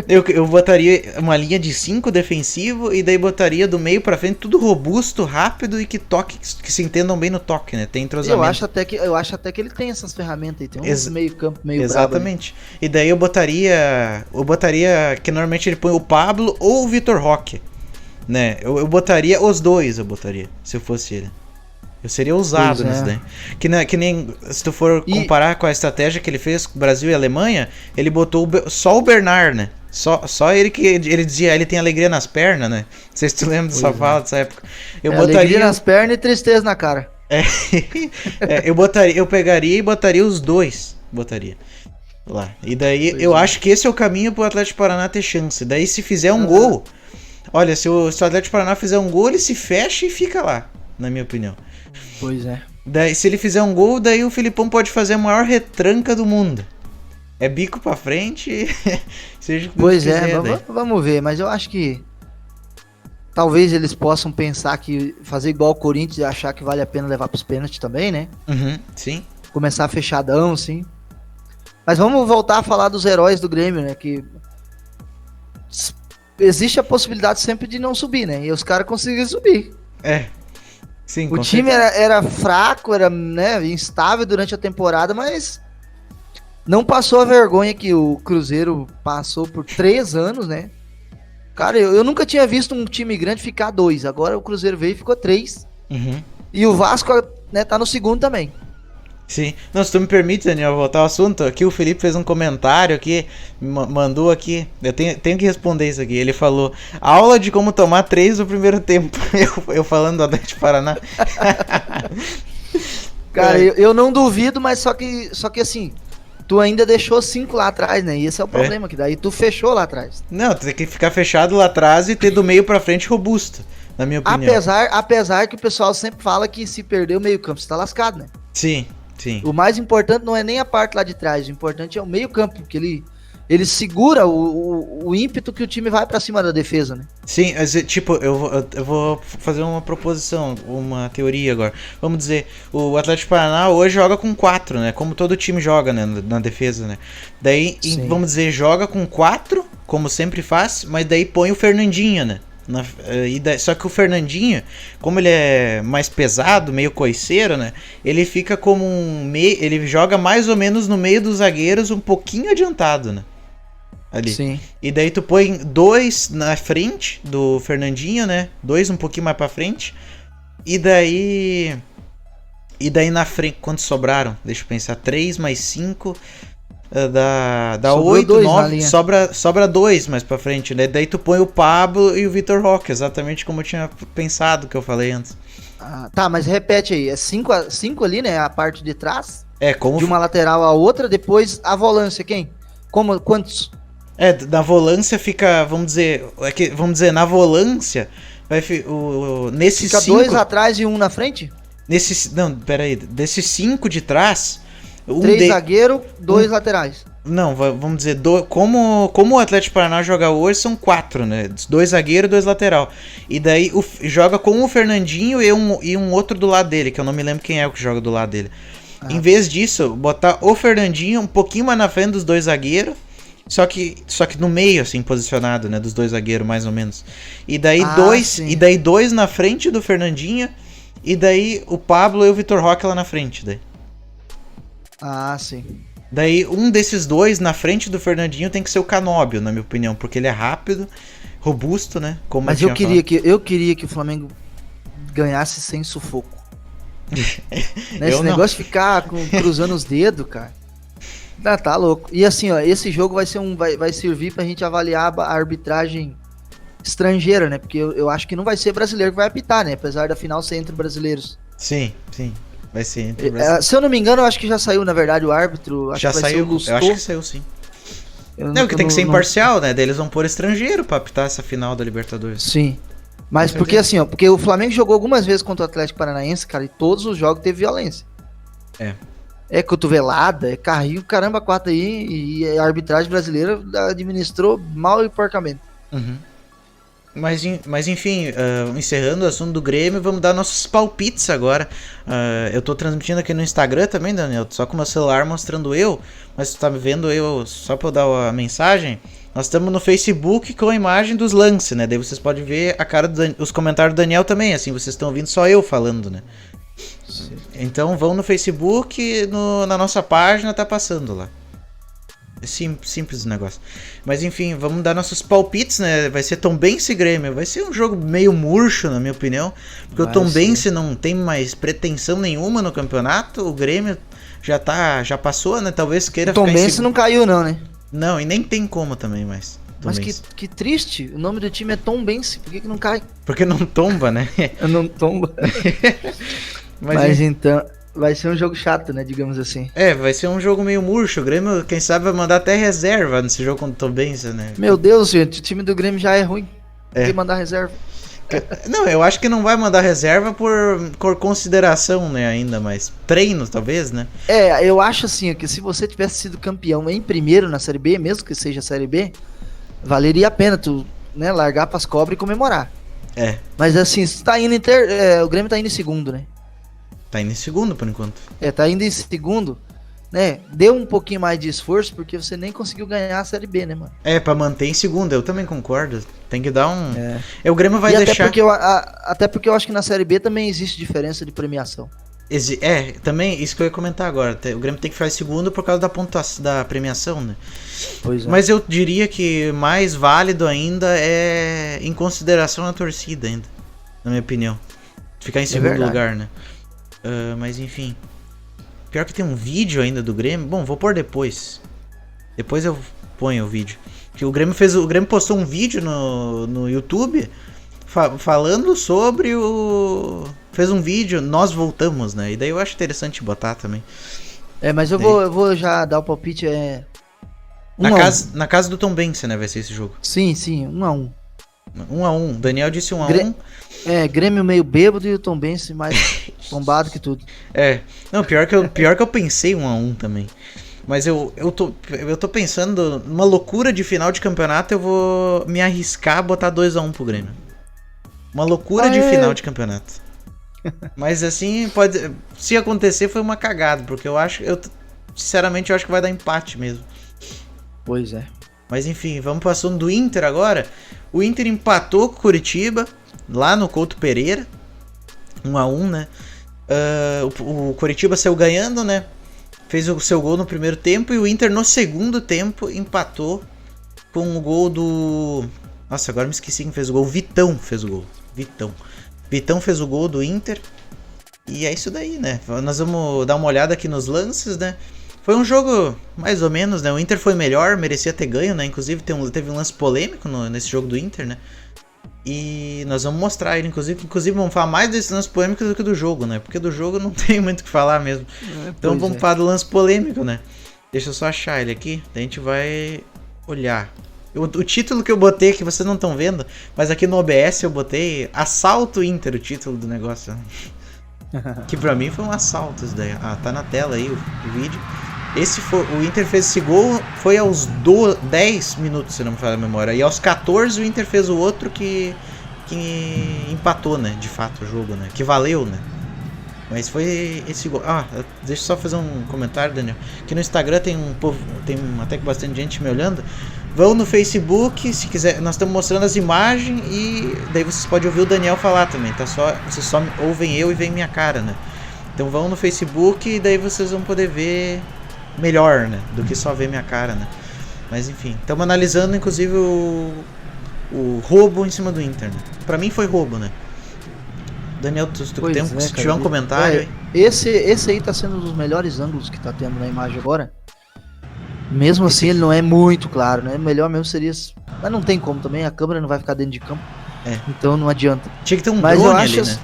eu botaria uma linha de 5 defensivo e daí botaria do meio pra frente tudo robusto, rápido e que se entendam bem no toque, né? Tem entrosamento. Eu acho até que ele tem essas ferramentas aí, tem uns meio campo meio exatamente. E daí eu botaria que normalmente ele põe o Pablo ou o Vitor Roque, né? Eu botaria os dois, se eu fosse ele. Eu seria ousado nisso daí. Que nem se tu for comparar com a estratégia que ele fez com o Brasil e a Alemanha, ele botou só o Bernard, né? Só ele que ele dizia, ele tem alegria nas pernas, né? Não sei se tu lembra dessa fala dessa época. Eu botaria alegria nas pernas e tristeza na cara. Eu pegaria e botaria os dois. Botaria lá. E daí eu acho que esse é o caminho pro Atlético Paraná ter chance. Daí se fizer um gol, olha, se o Atlético Paraná fizer um gol, ele se fecha e fica lá, na minha opinião. Pois é. Daí, se ele fizer um gol, daí o Filipão pode fazer a maior retranca do mundo. É bico pra frente, seja o que Deus quiser, vamos ver, mas eu acho que talvez eles possam pensar que fazer igual o Corinthians e achar que vale a pena levar pros pênaltis também, né? Sim. Começar fechadão, sim. Mas vamos voltar a falar dos heróis do Grêmio, né? Que existe a possibilidade sempre de não subir, né? E os caras conseguiram subir. Sim, o time era fraco, era, né, instável durante a temporada, mas não passou a vergonha que o Cruzeiro passou por 3 anos, né? Cara, eu nunca tinha visto um time grande ficar 2. Agora o Cruzeiro veio e ficou 3. E o Vasco, né, tá no segundo também. Sim. Não, se tu me permite, Daniel, voltar ao assunto, aqui o Felipe fez um comentário aqui, mandou aqui, eu tenho que responder isso aqui. Ele falou, aula de como tomar 3 no primeiro tempo. Eu falando do Atlético Paraná. Cara, eu não duvido, mas só que assim, tu ainda deixou 5 lá atrás, né? E esse é o problema, que daí tu fechou lá atrás. Não, tu tem que ficar fechado lá atrás e ter do meio pra frente robusto, na minha opinião. Apesar que o pessoal sempre fala que se perder o meio campo, você tá lascado, né? Sim. O mais importante não é nem a parte lá de trás, o importante é o meio campo, porque ele segura o ímpeto que o time vai pra cima da defesa, né? Sim, tipo, eu vou fazer uma proposição, uma teoria agora. Vamos dizer, o Atlético Paraná hoje joga com 4, né? Como todo time joga, né? Na defesa, né? Daí, vamos dizer, joga com 4, como sempre faz, mas daí põe o Fernandinho, né? Só que o Fernandinho, como ele é mais pesado, meio coiceiro, né? Ele fica como ele joga mais ou menos no meio dos zagueiros, um pouquinho adiantado, né? Ali. Sim. E daí tu põe 2 na frente do Fernandinho, né? 2 um pouquinho mais pra frente. E daí na frente, quantos sobraram? Deixa eu pensar, 3 mais 5... Dá 8, 9, sobra 2 mais pra frente, né? Daí tu põe o Pablo e o Vitor Roque, exatamente como eu tinha pensado que eu falei antes. Tá, mas repete aí, é 5 ali, né? A parte de trás? Como de uma lateral a outra, depois a volância, quem? Quantos? Na volância fica, vamos dizer, na volância vai nesses 5... Fica 2 atrás e 1 na frente? Não, peraí, desses 5 de trás... 3 zagueiros, 2 laterais. Não, vamos dizer, como o Atlético Paraná joga hoje, são 4, né? 2 zagueiros e 2 lateral. E daí joga com o Fernandinho e um outro do lado dele, que eu não me lembro quem é o que joga do lado dele. Em vez disso, botar o Fernandinho um pouquinho mais na frente dos 2 zagueiros, só que no meio, assim, posicionado, né? Dos 2 zagueiros, mais ou menos. E daí dois na frente do Fernandinho, e daí o Pablo e o Vitor Roque lá na frente, daí. Sim. Daí um desses 2 na frente do Fernandinho tem que ser o Canóbio, na minha opinião, porque ele é rápido, robusto, né? Mas eu queria que o Flamengo ganhasse sem sufoco. Esse negócio de ficar cruzando os dedos, cara. Tá louco. E assim, ó, esse jogo vai servir pra gente avaliar a arbitragem estrangeira, né? Porque eu acho que não vai ser brasileiro que vai apitar, né? Apesar da final ser entre brasileiros. Sim. Vai ser se eu não me engano, eu acho que já saiu, na verdade, o árbitro. Já saiu, eu acho que saiu, sim. Que tem que ser imparcial, né? Daí eles vão pôr estrangeiro pra apitar essa final da Libertadores. Sim. Mas porque assim, ó, porque o Flamengo jogou algumas vezes contra o Atlético Paranaense, cara, e todos os jogos teve violência. É cotovelada, é carrinho, caramba, 4 aí, e a arbitragem brasileira administrou mal e porcamente. Mas enfim, encerrando o assunto do Grêmio, vamos dar nossos palpites agora. Eu tô transmitindo aqui no Instagram também, Daniel, só com o meu celular mostrando mas tu tá me vendo só pra eu dar a mensagem. Nós estamos no Facebook com a imagem dos lances, né? Daí vocês podem ver a cara os comentários do Daniel também, assim, vocês estão ouvindo só eu falando, né? Sim. Então vão no Facebook, na nossa página, tá passando lá. Simples o negócio. Mas enfim, vamos dar nossos palpites, né? Vai ser Tombense e Grêmio. Vai ser um jogo meio murcho, na minha opinião. Porque o Tombense não tem mais pretensão nenhuma no campeonato. O Grêmio já passou, né? Talvez queira ficar em segundo. O Tombense não caiu não, né? Não, e nem tem como também mais. Mas que triste, o nome do time é Tombense, por que não cai? Porque não tomba, né? Não tomba. Mas então, vai ser um jogo chato, né, digamos assim. Vai ser um jogo meio murcho, o Grêmio, quem sabe, vai mandar até reserva nesse jogo contra o Tombense, né? Meu Deus, gente, o time do Grêmio já é ruim, tem que mandar reserva. Não, eu acho que não vai mandar reserva por consideração, né, ainda, mas treinos, talvez, né? Eu acho assim, que se você tivesse sido campeão em primeiro na Série B, mesmo que seja Série B, valeria a pena tu, né, largar pras cobras e comemorar. Mas assim, se tá indo o Grêmio tá indo em segundo, né? Tá indo em segundo, por enquanto. Tá indo em segundo, né? Deu um pouquinho mais de esforço, porque você nem conseguiu ganhar a Série B, né, mano? Pra manter em segundo, eu também concordo. Tem que dar um... O Grêmio vai deixar... Até porque eu acho que na Série B também existe diferença de premiação. Também, isso que eu ia comentar agora. O Grêmio tem que ficar em segundo por causa da pontuação, da premiação, né? Pois é. Mas eu diria que mais válido ainda é em consideração a torcida ainda, na minha opinião. Ficar em segundo lugar, né? Mas enfim. Pior que tem um vídeo ainda do Grêmio. Bom, vou pôr depois. Depois eu ponho o vídeo. Que o Grêmio postou um vídeo no YouTube falando sobre fez um vídeo, nós voltamos, né? E daí eu acho interessante botar também. Mas eu vou já dar o palpite. Na casa do Tombense, né? Vai ser esse jogo. Sim, 1-1. 1-1. Daniel disse 1-1. Grêmio meio bêbado e o Tombense mais bombado que tudo. Não, pior que eu pensei 1-1 também. Mas eu tô pensando numa loucura de final de campeonato, eu vou me arriscar a botar 2-1 pro Grêmio. Uma loucura de final de campeonato. Mas assim, se acontecer foi uma cagada, porque sinceramente eu acho que vai dar empate mesmo. Pois é. Mas enfim, vamos pro assunto do Inter agora. O Inter empatou com o Curitiba, lá no Couto Pereira, 1-1, né? O Curitiba saiu ganhando, né? Fez o seu gol no primeiro tempo e o Inter no segundo tempo empatou com o gol do... Nossa, agora me esqueci quem fez o gol. O Vitão fez o gol. Vitão fez o gol do Inter. E é isso daí, né? Nós vamos dar uma olhada aqui nos lances, né? Foi um jogo mais ou menos, né? O Inter foi melhor, merecia ter ganho, né? Inclusive teve um lance polêmico nesse jogo do Inter, né? E nós vamos mostrar ele, inclusive vamos falar mais desse lance polêmico do que do jogo, né? Porque do jogo não tem muito o que falar mesmo. Então vamos falar do lance polêmico, né? Deixa eu só achar ele aqui, daí a gente vai olhar. O título que eu botei, que vocês não estão vendo, mas aqui no OBS eu botei Assalto Inter, o título do negócio. Que pra mim foi um assalto isso daí. Tá na tela aí o vídeo. O Inter fez esse gol, foi aos 10 minutos, se não me falha a memória. E aos 14 o Inter fez o outro que empatou, né? De fato o jogo, né? Que valeu, né? Mas foi esse gol. Deixa eu só fazer um comentário, Daniel. Que no Instagram tem até que bastante gente me olhando. Vão no Facebook, se quiser, nós estamos mostrando as imagens e daí vocês podem ouvir o Daniel falar também, tá? Vocês só ouvem eu e veem minha cara, né? Então vão no Facebook e daí vocês vão poder ver melhor, né? Do que só ver minha cara, né? Mas enfim, estamos analisando inclusive o roubo em cima do Inter, né? Pra mim foi roubo, né? Daniel, se tiver um comentário aí. Esse aí tá sendo um dos melhores ângulos que tá tendo na imagem agora. Mesmo assim, ele não é muito claro, né? Melhor mesmo seria... Mas não tem como também, a câmera não vai ficar dentro de campo. Então não adianta. Tinha que ter um drone ali, né?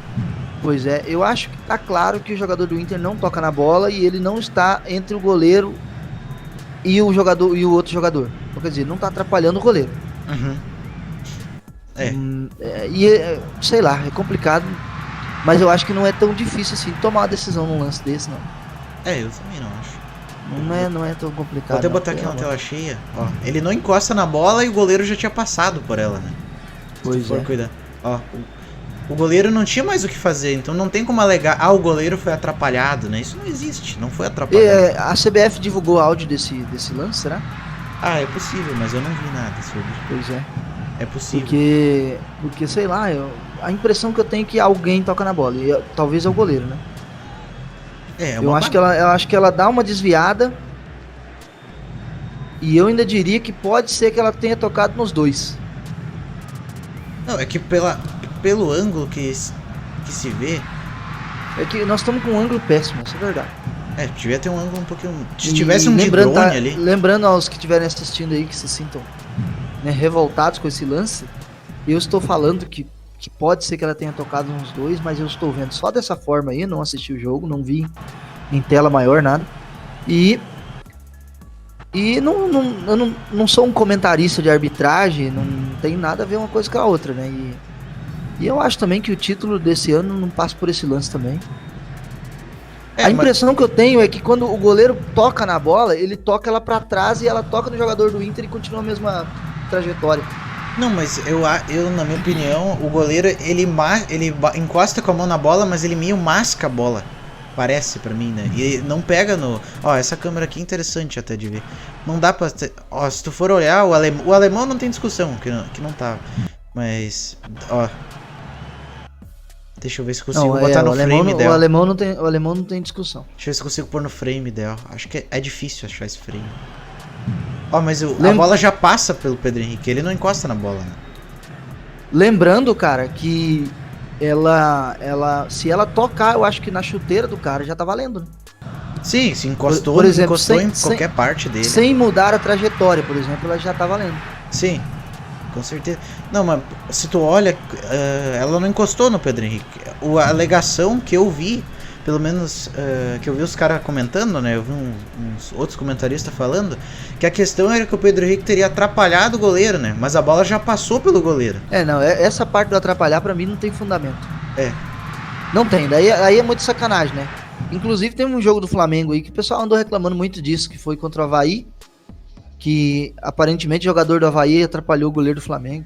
Pois é, eu acho que tá claro que o jogador do Inter não toca na bola e ele não está entre o goleiro e o outro jogador. Então, quer dizer, não tá atrapalhando o goleiro. Sei lá, é complicado. Mas eu acho que não é tão difícil assim tomar a decisão num lance desse, não. Eu também não acho. Não é tão complicado. Vou até botar aqui na tela cheia. Ó, ele não encosta na bola e o goleiro já tinha passado por ela, né? Pois é. Cuidar. Ó, o goleiro não tinha mais o que fazer, então não tem como alegar, o goleiro foi atrapalhado, né? Isso não existe, não foi atrapalhado. A CBF divulgou áudio desse lance, será? É possível, mas eu não vi nada sobre. Pois é. É possível. Porque sei lá, a impressão que eu tenho é que alguém toca na bola, e talvez é o goleiro, né? Eu acho que ela dá uma desviada E eu ainda diria que pode ser que ela tenha tocado nos dois. Não, é que pelo ângulo que se vê... É que nós estamos com um ângulo péssimo, isso é verdade. Devia ter um ângulo um pouquinho... Se tivesse um de drone ali... Lembrando aos que estiverem assistindo aí, que se sintam, né, revoltados com esse lance, eu estou falando que pode ser que ela tenha tocado nos dois, mas eu estou vendo só dessa forma aí, não assisti o jogo, não vi em tela maior, nada. E eu não sou um comentarista de arbitragem, não tem nada a ver uma coisa com a outra, né? E eu acho também que o título desse ano não passa por esse lance também. A impressão que eu tenho é que quando o goleiro toca na bola, ele toca ela pra trás e ela toca no jogador do Inter e continua a mesma trajetória. Não, mas eu na minha opinião, o goleiro, ele encosta com a mão na bola, mas ele meio masca a bola. Parece pra mim, né? E não pega no... Ó, essa câmera aqui é interessante até de ver. Não dá pra... Ó, se tu for olhar, o alemão não tem discussão, que não tá. Mas, ó... Deixa eu ver se consigo botar no frame dela. O alemão não tem discussão. Deixa eu ver se consigo pôr no frame dela. Acho que é difícil achar esse frame. Ó, mas a bola já passa pelo Pedro Henrique, ele não encosta na bola, né? Lembrando, cara, que se ela tocar, eu acho que na chuteira do cara já tá valendo, né? Sim, se encostou, por exemplo, em qualquer parte dele. Sem mudar a trajetória, por exemplo, ela já tá valendo. Sim, com certeza. Não, mas se tu olha, ela não encostou no Pedro Henrique. A alegação que eu vi, pelo menos que eu vi os caras comentando, né? Eu vi uns outros comentaristas falando que a questão era que o Pedro Henrique teria atrapalhado o goleiro, né? Mas a bola já passou pelo goleiro. Não, essa parte do atrapalhar pra mim não tem fundamento. É. Não tem, daí é muito sacanagem, né? Inclusive tem um jogo do Flamengo aí que o pessoal andou reclamando muito disso, que foi contra o Avaí, que aparentemente o jogador do Avaí atrapalhou o goleiro do Flamengo.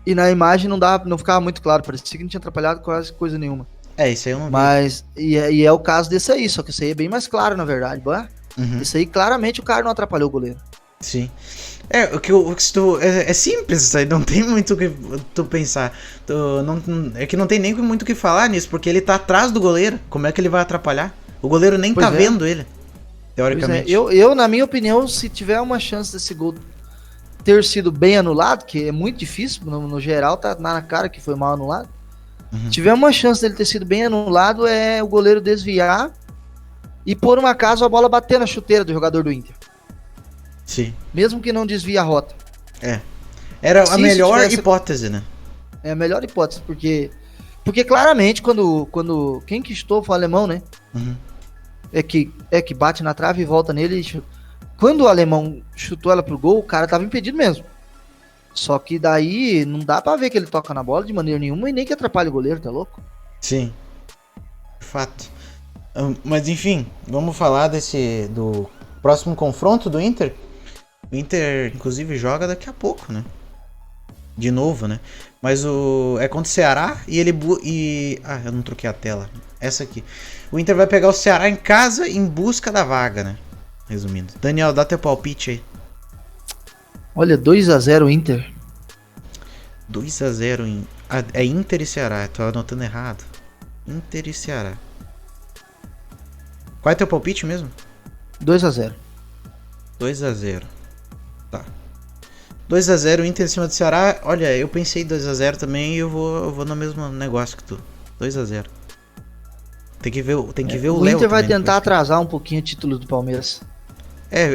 E na imagem não ficava muito claro, parecia que não tinha atrapalhado quase coisa nenhuma. Isso aí eu não vi. Mas, e é o caso desse aí, só que esse aí é bem mais claro, na verdade. Uhum. Isso aí, claramente, o cara não atrapalhou o goleiro. Sim. É simples isso aí, não tem muito o que tu pensar. É que não tem nem muito o que falar nisso, porque ele tá atrás do goleiro. Como é que ele vai atrapalhar? O goleiro nem tá vendo ele, teoricamente. Eu, na minha opinião, se tiver uma chance desse gol ter sido bem anulado, que é muito difícil, no geral tá na cara que foi mal anulado. Uhum. Tiver uma chance dele ter sido bem anulado, é o goleiro desviar e por um acaso a bola bater na chuteira do jogador do Inter. Sim. Mesmo que não desvie a rota. Era a melhor hipótese, né? É a melhor hipótese, porque claramente quando quem que estou foi o alemão, né? Uhum. É que bate na trave e volta nele. Quando o alemão chutou ela pro gol, o cara tava impedido mesmo. Só que daí não dá pra ver que ele toca na bola de maneira nenhuma e nem que atrapalhe o goleiro, tá louco? Sim. Fato. Mas enfim, vamos falar do próximo confronto do Inter. O Inter, inclusive, joga daqui a pouco, né? De novo, né? Mas é contra o Ceará e eu não troquei a tela. Essa aqui. O Inter vai pegar o Ceará em casa em busca da vaga, né? Resumindo. Daniel, dá teu palpite aí. Olha, 2-0 Inter. 2-0 é Inter e Ceará, tô anotando errado. Inter e Ceará. Qual é teu palpite mesmo? 2-0. 2-0. Tá. 2-0 Inter em cima do Ceará. Olha, eu pensei 2-0 também e eu vou no mesmo negócio que tu. 2-0. Tem que ver o Léo. O Inter vai tentar atrasar um pouquinho o título do Palmeiras.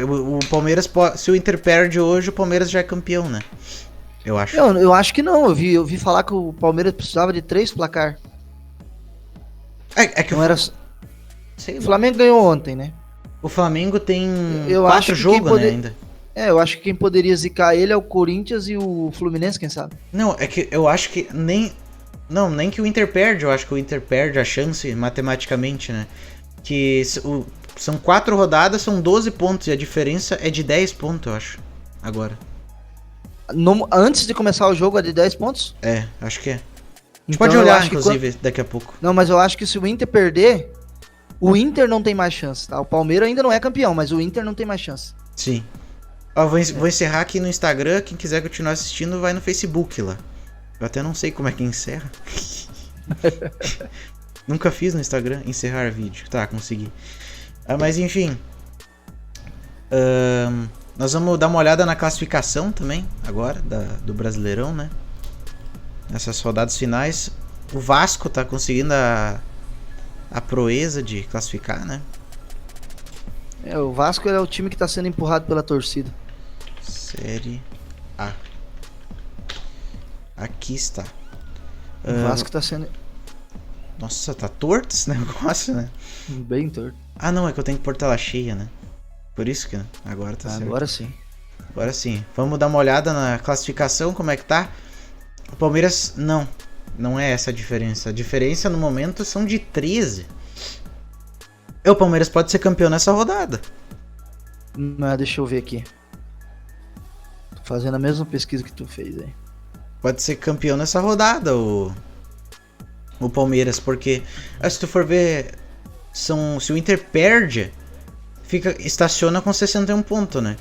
O Palmeiras, se o Inter perde hoje, o Palmeiras já é campeão, né? Eu acho. Eu acho que não. Eu vi falar que o Palmeiras precisava de 3 placar. É que não era. O Flamengo ganhou ontem, né? O Flamengo tem 4 jogos, né, ainda. Eu acho que quem poderia zicar ele é o Corinthians e o Fluminense, quem sabe? Não, é que eu acho que nem que o Inter perde. Eu acho que o Inter perde a chance matematicamente, né? Que são 4 rodadas, são 12 pontos e a diferença é de 10 pontos, eu acho. Agora. Antes de começar o jogo é de 10 pontos? Acho que é. A gente então, pode olhar, inclusive, daqui a pouco. Não, mas eu acho que se o Inter perder, o Inter não tem mais chance, tá? O Palmeiras ainda não é campeão, mas o Inter não tem mais chance. Sim. Ó, vou encerrar aqui no Instagram. Quem quiser continuar assistindo, vai no Facebook lá. Eu até não sei como é que encerra. Nunca fiz no Instagram encerrar vídeo. Tá, consegui. Mas enfim. Nós vamos dar uma olhada na classificação também, agora, do Brasileirão, né? Nessas rodadas finais. O Vasco tá conseguindo a proeza de classificar, né? O Vasco é o time que tá sendo empurrado pela torcida. Série A. Aqui está. O Vasco tá sendo... Nossa, tá torto esse negócio, né? Bem torto. Ah, não, é que eu tenho que pôr tela cheia, né? Por isso que agora tá certo. Agora sim. Agora sim. Vamos dar uma olhada na classificação, como é que tá. O Palmeiras, não é essa a diferença. A diferença no momento são de 13. O Palmeiras pode ser campeão nessa rodada. Não, deixa eu ver aqui. Tô fazendo a mesma pesquisa que tu fez aí. Pode ser campeão nessa rodada o Palmeiras, porque se tu for ver, se o Inter perde, estaciona com 61 pontos, né?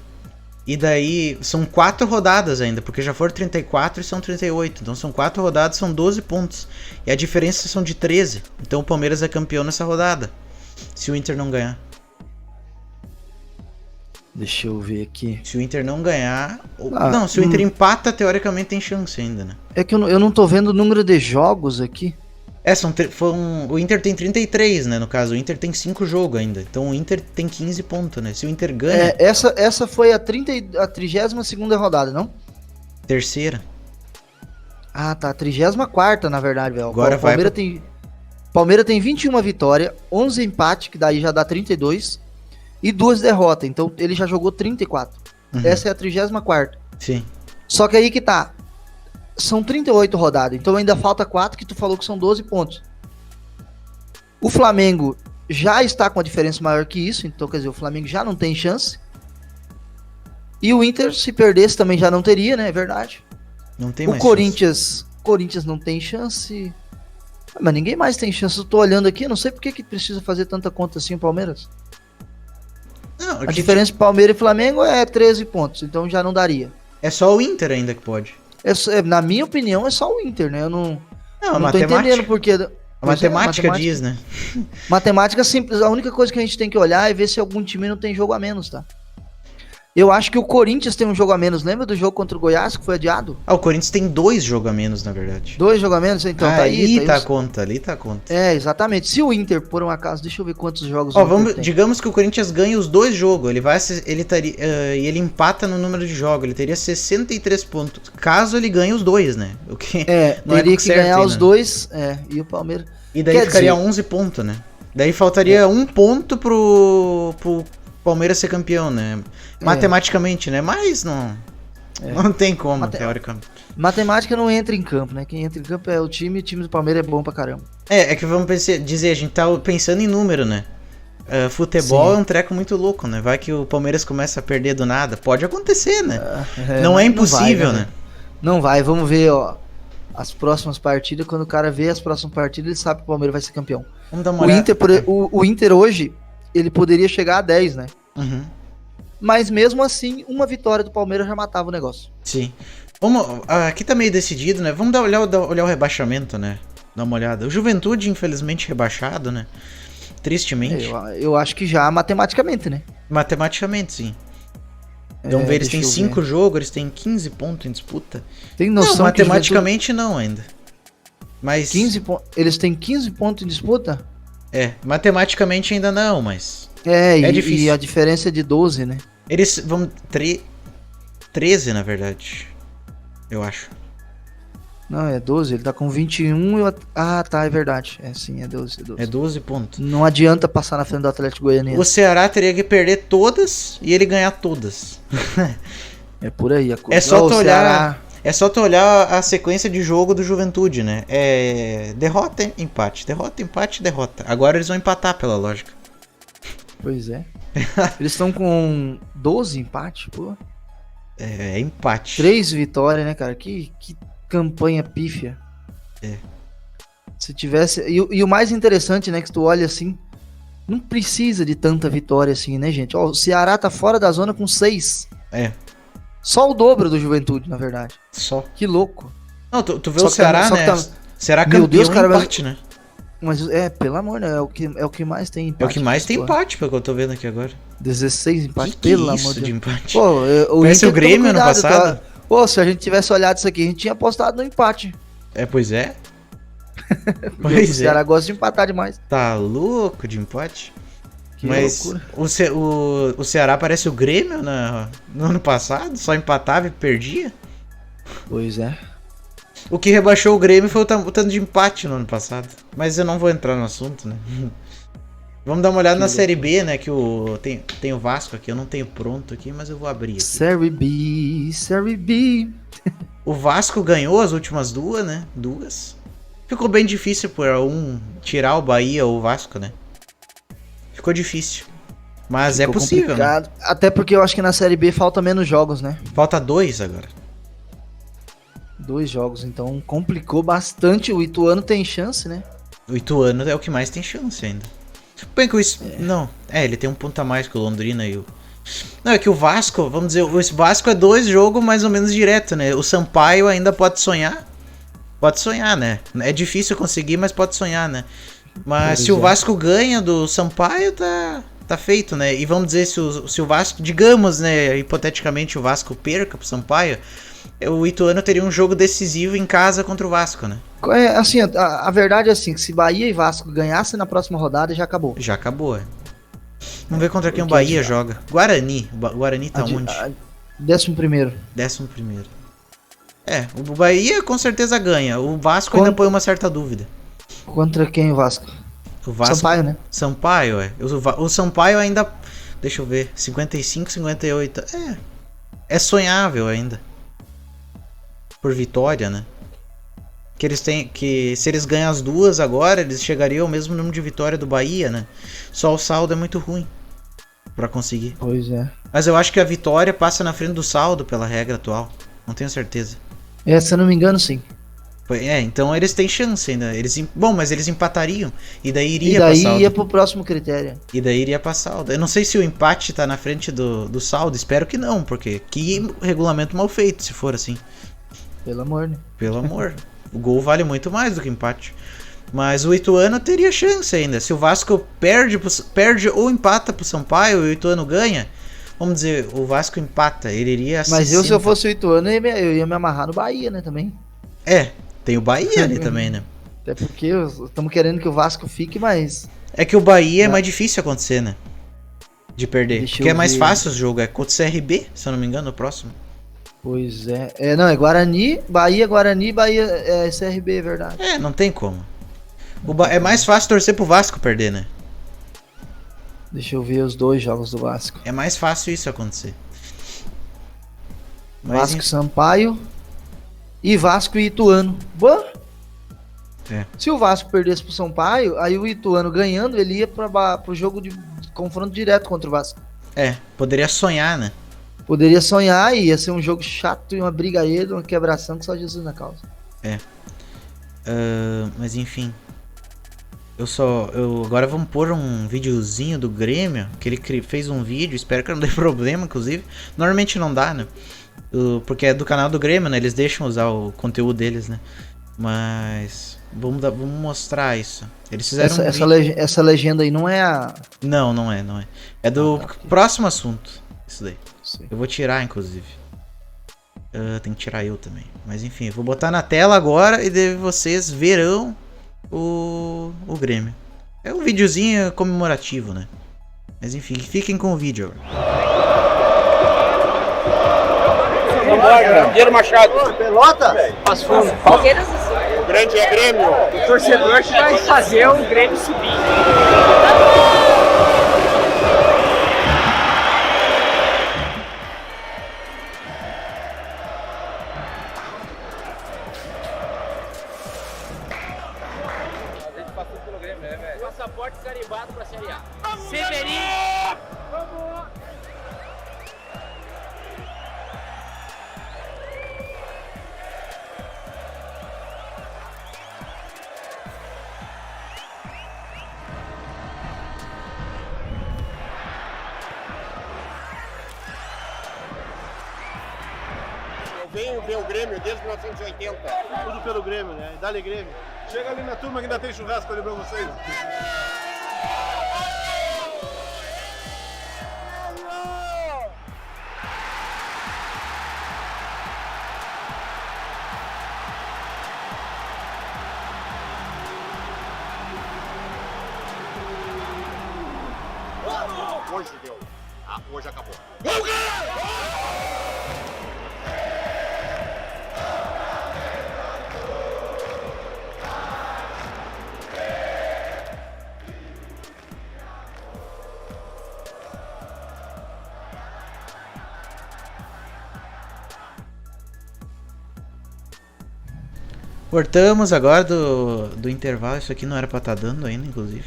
E daí são 4 rodadas ainda, porque já foram 34 e são 38. Então são 4 rodadas, são 12 pontos. E a diferença são de 13. Então o Palmeiras é campeão nessa rodada, se o Inter não ganhar. Deixa eu ver aqui. Se o Inter não ganhar... se o Inter empata, teoricamente tem chance ainda, né? É que eu não tô vendo o número de jogos aqui. O Inter tem 33, né? No caso, o Inter tem 5 jogos ainda. Então o Inter tem 15 pontos, né? Se o Inter ganha... Essa foi a 32ª rodada, não? Terceira. Ah, tá. 34ª, na verdade, velho. Agora o Palmeiras tem 21 vitórias, 11 empates, que daí já dá 32, e 2 derrotas. Então ele já jogou 34. Uhum. Essa é a 34ª. Sim. Só que aí que tá. São 38 rodadas, então ainda falta 4, que tu falou que são 12 pontos. O Flamengo já está com a diferença maior que isso, então quer dizer, o Flamengo já não tem chance. E o Inter, se perdesse, também já não teria, né? É verdade. Não tem o mais Corinthians não tem chance. Mas ninguém mais tem chance. Eu tô olhando aqui, eu não sei por que precisa fazer tanta conta assim o Palmeiras. Não, a diferença de Palmeiras e Flamengo é 13 pontos, então já não daria. É só o Inter ainda que pode. Na minha opinião, é só o Inter, né? Eu não tô entendendo porque... A matemática diz, né? Matemática simples. A única coisa que a gente tem que olhar é ver se algum time não tem jogo a menos, tá? Eu acho que o Corinthians tem um jogo a menos. Lembra do jogo contra o Goiás que foi adiado? O Corinthians tem 2 jogos a menos, na verdade. 2 jogos a menos? Então tá aí. Ali tá a conta. É, exatamente. Se o Inter, por um acaso, deixa eu ver quantos jogos digamos que o Corinthians ganha os 2 jogos. Ele empata no número de jogos. Ele teria 63 pontos. Caso ele ganhe os 2, né? O que não teria que ganhar ainda, os 2. E o Palmeiras. E daí ficaria 11 pontos, né? Daí faltaria 1 ponto pro Palmeiras ser campeão, né? Matematicamente, né? Mas não tem como, teoricamente. Matemática não entra em campo, né? Quem entra em campo é o time do Palmeiras é bom pra caramba. É que vamos dizer, a gente tá pensando em número, né? Futebol é um treco muito louco, né? Vai que o Palmeiras começa a perder do nada. Pode acontecer, né? Não é impossível, né? Não vai, vamos ver, ó. As próximas partidas, quando o cara vê as próximas partidas, ele sabe que o Palmeiras vai ser campeão. Vamos dar uma olhada. O Inter hoje, ele poderia chegar a 10, né? Uhum. Mas mesmo assim, uma vitória do Palmeiras já matava o negócio. Sim. Aqui tá meio decidido, né? Vamos olhar o rebaixamento, né? Dar uma olhada. O Juventude, infelizmente, rebaixado, né? Tristemente. Eu acho que já matematicamente, né? Matematicamente, sim. Vamos ver, eles têm 5 jogos, eles têm 15 pontos em disputa. Tem noção? Não, matematicamente não ainda. Mas... Eles têm 15 pontos em disputa? Matematicamente ainda não, mas... É difícil. E a diferença é de 12, né? Eles vão... 13, na verdade. Eu acho. Não, é 12. Ele tá com 21 e... Ah, tá, é verdade. Sim, é 12. É 12 pontos. Não adianta passar na frente do Atlético Goianiense. O Ceará teria que perder todas e ele ganhar todas. É por aí a coisa. É só tu olhar a sequência de jogo do Juventude, né? Derrota, empate. Derrota, empate, derrota. Agora eles vão empatar pela lógica. Pois é. Eles estão com 12 empates, pô. Empate. 3 vitórias, né, cara? Que campanha pífia. Se tivesse... E o mais interessante, né, que tu olha assim, não precisa de tanta vitória assim, né, gente? Ó, o Ceará tá fora da zona com 6. Só o dobro do Juventude, na verdade. Só. Que louco. Não, tu vê o Ceará, né? Será campeão, meu Deus, cara, empate, né? Mas pelo amor, né? É o que mais tem empate. É o que mais tem empate, pelo que eu tô vendo aqui agora. 16 empates, Que pelo isso amor de de Deus. empate? Pô, Parece Inter o Grêmio toma ano cuidado, passado. tá? Pô, se a gente tivesse olhado isso aqui, a gente tinha apostado no empate. Pois é. Porque o Ceará gosta de empatar demais. Tá louco de empate? Que Mas loucura. o Ceará parece o Grêmio no ano passado, só empatava e perdia. Pois é. O que rebaixou o Grêmio foi o tanto de empate no ano passado. Mas eu não vou entrar no assunto, né? Vamos dar uma olhada na Série B, né? Que tem o Vasco aqui, eu não tenho pronto aqui, mas eu vou abrir aqui. Série B, Série B. O Vasco ganhou as últimas duas, né? Ficou bem difícil por tirar o Bahia ou o Vasco, né? Ficou difícil. Mas Ficou é possível, complicado. né? Até porque eu acho que na Série B falta menos jogos, né? Falta 2 agora. 2 jogos, então complicou bastante. O Ituano tem chance, né? O Ituano é o que mais tem chance ainda. Bem que Não, ele tem um ponto a mais que o Londrina e o... Não, é que o Vasco, vamos dizer, o Vasco é 2 jogos mais ou menos direto, né? O Sampaio ainda pode sonhar. Pode sonhar, né? É difícil conseguir, mas pode sonhar, né? Mas se o Vasco ganha do Sampaio, tá feito, né? E vamos dizer, se o Vasco, digamos, né, hipoteticamente o Vasco perca pro Sampaio, o Ituano teria um jogo decisivo em casa contra o Vasco, né? Assim, a verdade é assim, que se Bahia e Vasco ganhassem na próxima rodada, já acabou. Já acabou, é. Vamos ver contra quem o Bahia joga. Guarani. O Guarani tá onde? 11º. 11º. O Bahia com certeza ganha. O Vasco ainda põe uma certa dúvida. Contra quem o Vasco? O Vasco, Sampaio, né? Sampaio, é. O Sampaio ainda... Deixa eu ver. 55, 58. É sonhável ainda. Por vitória, né? Que eles têm... Que se eles ganham as duas agora, eles chegariam ao mesmo número de vitória do Bahia, né? Só o saldo é muito ruim pra conseguir. Pois é. Mas eu acho que a vitória passa na frente do saldo pela regra atual. Não tenho certeza. Se eu não me engano, sim. Então eles têm chance ainda. Mas eles empatariam. E daí iria E daí pra saldo. ia pro próximo critério. E daí iria pra saldo. Eu não sei se o empate tá na frente do saldo. Espero que não, porque que regulamento mal feito se for assim. Pelo amor, né? Pelo amor. O gol vale muito mais do que empate. Mas o Ituano teria chance ainda. Se o Vasco perde ou empata pro Sampaio e o Ituano ganha, vamos dizer, o Vasco empata, ele iria... Mas se eu fosse o Ituano, eu ia me amarrar no Bahia, né, também. Tem o Bahia ali também, né? Até porque estamos querendo que o Vasco fique, mas... É que o Bahia é mais difícil acontecer, né? De perder. Porque é mais fácil o jogo. É contra o CRB, se eu não me engano, o próximo. Pois é. Não, é Guarani, Bahia, CRB, é verdade. Não tem como. É mais fácil torcer pro Vasco perder, né? Deixa eu ver os 2 jogos do Vasco. É mais fácil isso acontecer. Vasco e Sampaio e Vasco e Ituano. Boa? Se o Vasco perdesse pro Sampaio, aí o Ituano ganhando, ele ia pro jogo de confronto direto contra o Vasco. Poderia sonhar, né? Poderia sonhar e ia ser um jogo chato e uma brigadeira, uma quebração que só Jesus na causa. Mas enfim. Agora vamos pôr um videozinho do Grêmio, que ele fez um vídeo, espero que não dê problema, inclusive. Normalmente não dá, né? Porque é do canal do Grêmio, né? Eles deixam usar o conteúdo deles, né? Mas vamos mostrar isso. Eles fizeram essa legenda aí não é a... Não é. É do próximo assunto, isso daí. Sim. Eu vou tirar, inclusive. Tem que tirar eu também. Mas enfim, vou botar na tela agora e daí vocês verão o Grêmio. É um videozinho comemorativo, né? Mas enfim, fiquem com o vídeo agora. Dinheiro Machado. Pelota? As fundos. O grande é Grêmio. O torcedor que vai fazer o Grêmio subir. Passaporte carimbado pra Série A. Severino! Vamos! Eu venho ver o Grêmio desde 1980. Tudo pelo Grêmio, né? Dá-lhe Grêmio. Chega ali na turma que ainda tem churrasco ali pra vocês. Hoje deu. Hoje acabou. Voltamos agora do intervalo. Isso aqui não era pra estar dando ainda, inclusive.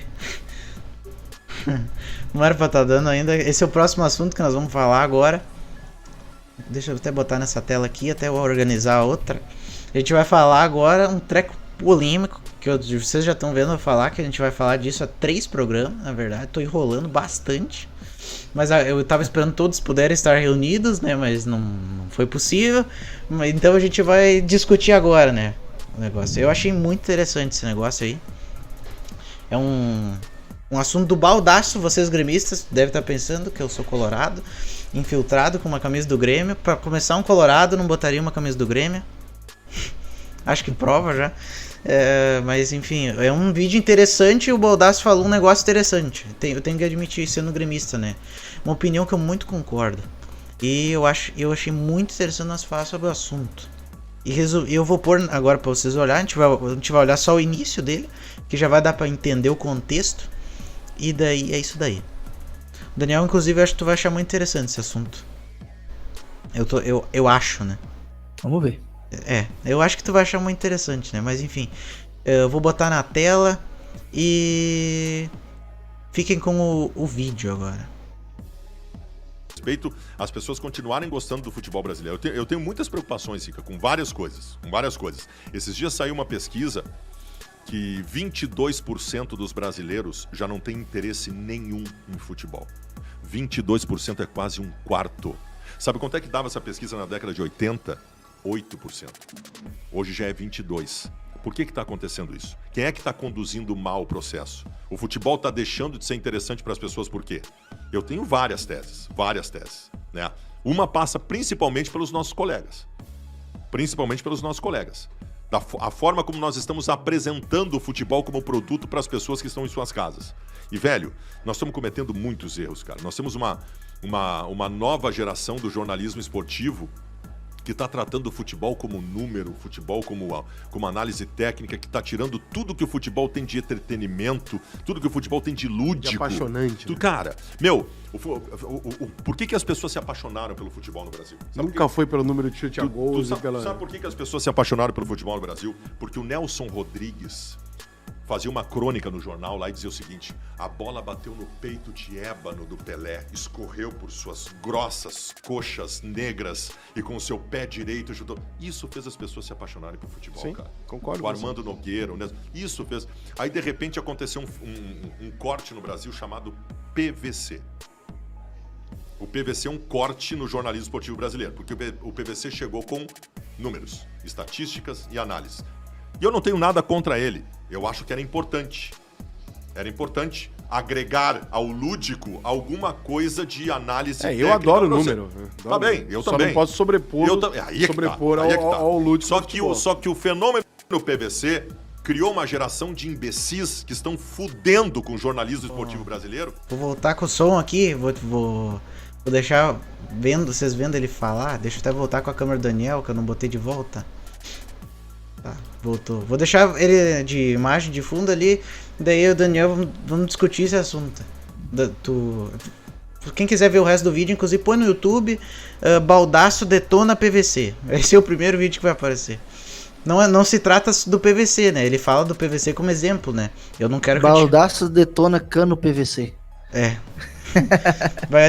Não era pra estar dando ainda. Esse é o próximo assunto que nós vamos falar agora. Deixa eu até botar nessa tela aqui, até eu organizar a outra. A gente vai falar agora um treco polêmico, que vocês já estão vendo eu falar, que a gente vai falar disso há 3 programas, na verdade. Tô enrolando bastante. Mas eu tava esperando todos puderem estar reunidos, né? Mas não foi possível. Então a gente vai discutir agora, né? O negócio. Eu achei muito interessante esse negócio aí. É um assunto do baldaço. Vocês gremistas devem estar pensando que eu sou colorado, infiltrado com uma camisa do Grêmio. Pra começar, um colorado não botaria uma camisa do Grêmio. Acho que prova já. Mas enfim, é um vídeo interessante e o baldaço falou um negócio interessante. Eu tenho que admitir, sendo gremista, né? Uma opinião que eu muito concordo. E eu achei muito interessante nós falar sobre o assunto. E eu vou pôr agora pra vocês olharem. A gente vai olhar só o início dele, que já vai dar pra entender o contexto. E daí é isso daí. Daniel, inclusive, eu acho que tu vai achar muito interessante esse assunto. Eu acho, né? Vamos ver. Eu acho que tu vai achar muito interessante, né? Mas enfim, eu vou botar na tela e fiquem com o vídeo agora. Respeito as pessoas continuarem gostando do futebol brasileiro. Eu tenho muitas preocupações, Rica, com várias coisas. Esses dias saiu uma pesquisa que 22% dos brasileiros já não tem interesse nenhum em futebol. 22% é quase um quarto. Sabe quanto é que dava essa pesquisa na década de 80? 8%. Hoje já é 22%. Por que está acontecendo isso? Quem é que está conduzindo mal o processo? O futebol está deixando de ser interessante para as pessoas por quê? Eu tenho várias teses, né? Uma passa principalmente pelos nossos colegas. A forma como nós estamos apresentando o futebol como produto para as pessoas que estão em suas casas. E, velho, nós estamos cometendo muitos erros, cara. Nós temos uma nova geração do jornalismo esportivo que está tratando o futebol como número, o futebol como análise técnica, que está tirando tudo que o futebol tem de entretenimento, tudo que o futebol tem de lúdico. É apaixonante. Né? Cara, por que as pessoas se apaixonaram pelo futebol no Brasil? Nunca foi pelo número de chute a gols. Sabe por que as pessoas se apaixonaram pelo futebol no Brasil? Porque o Nelson Rodrigues fazia uma crônica no jornal lá e dizia o seguinte: a bola bateu no peito de ébano do Pelé, escorreu por suas grossas coxas negras e com o seu pé direito ajudou. Isso fez as pessoas se apaixonarem por futebol, sim, cara. Concordo. O Armando Nogueira, isso fez. Aí de repente aconteceu um corte no Brasil chamado PVC. O PVC é um corte no jornalismo esportivo brasileiro, porque o PVC chegou com números, estatísticas e análises. E eu não tenho nada contra ele. Eu acho que era importante. Era importante agregar ao lúdico alguma coisa de análise técnica. Eu adoro o número. Tá bem, eu só também. Não posso sobrepor ao lúdico. Só que o fenômeno do PVC criou uma geração de imbecis que estão fudendo com o jornalismo esportivo brasileiro. Vou voltar com o som aqui, vou deixar vocês vendo ele falar. Deixa eu até voltar com a câmera do Daniel, que eu não botei de volta. Tá, voltou. Vou deixar ele de imagem de fundo ali. Daí o Daniel, vamos discutir esse assunto. Quem quiser ver o resto do vídeo, inclusive põe no YouTube, Baldaço detona PVC. Esse é o primeiro vídeo que vai aparecer. Não se trata do PVC, né? Ele fala do PVC como exemplo, né? Eu não quero que Baldaço detona cano PVC. Vai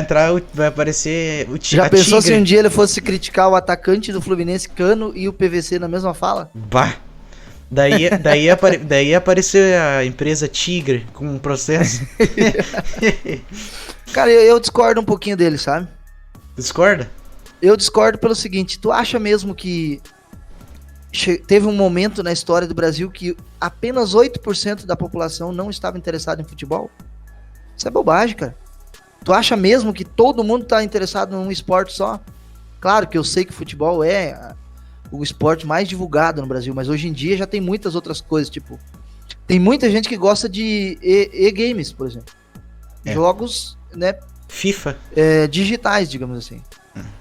aparecer o Já pensou se um dia ele fosse criticar o atacante do Fluminense, Cano, e o PVC na mesma fala? Bah! Daí ia aparecer a empresa Tigre com um processo. Cara, eu discordo um pouquinho dele, sabe? Discorda? Eu discordo pelo seguinte: tu acha mesmo que teve um momento na história do Brasil que apenas 8% da população não estava interessada em futebol? Isso é bobagem, cara. Tu acha mesmo que todo mundo tá interessado num esporte só? Claro que eu sei que futebol é o esporte mais divulgado no Brasil, mas hoje em dia já tem muitas outras coisas, tipo Tem muita gente que gosta de e-games, por exemplo. Jogos, né? FIFA. Digitais, digamos assim.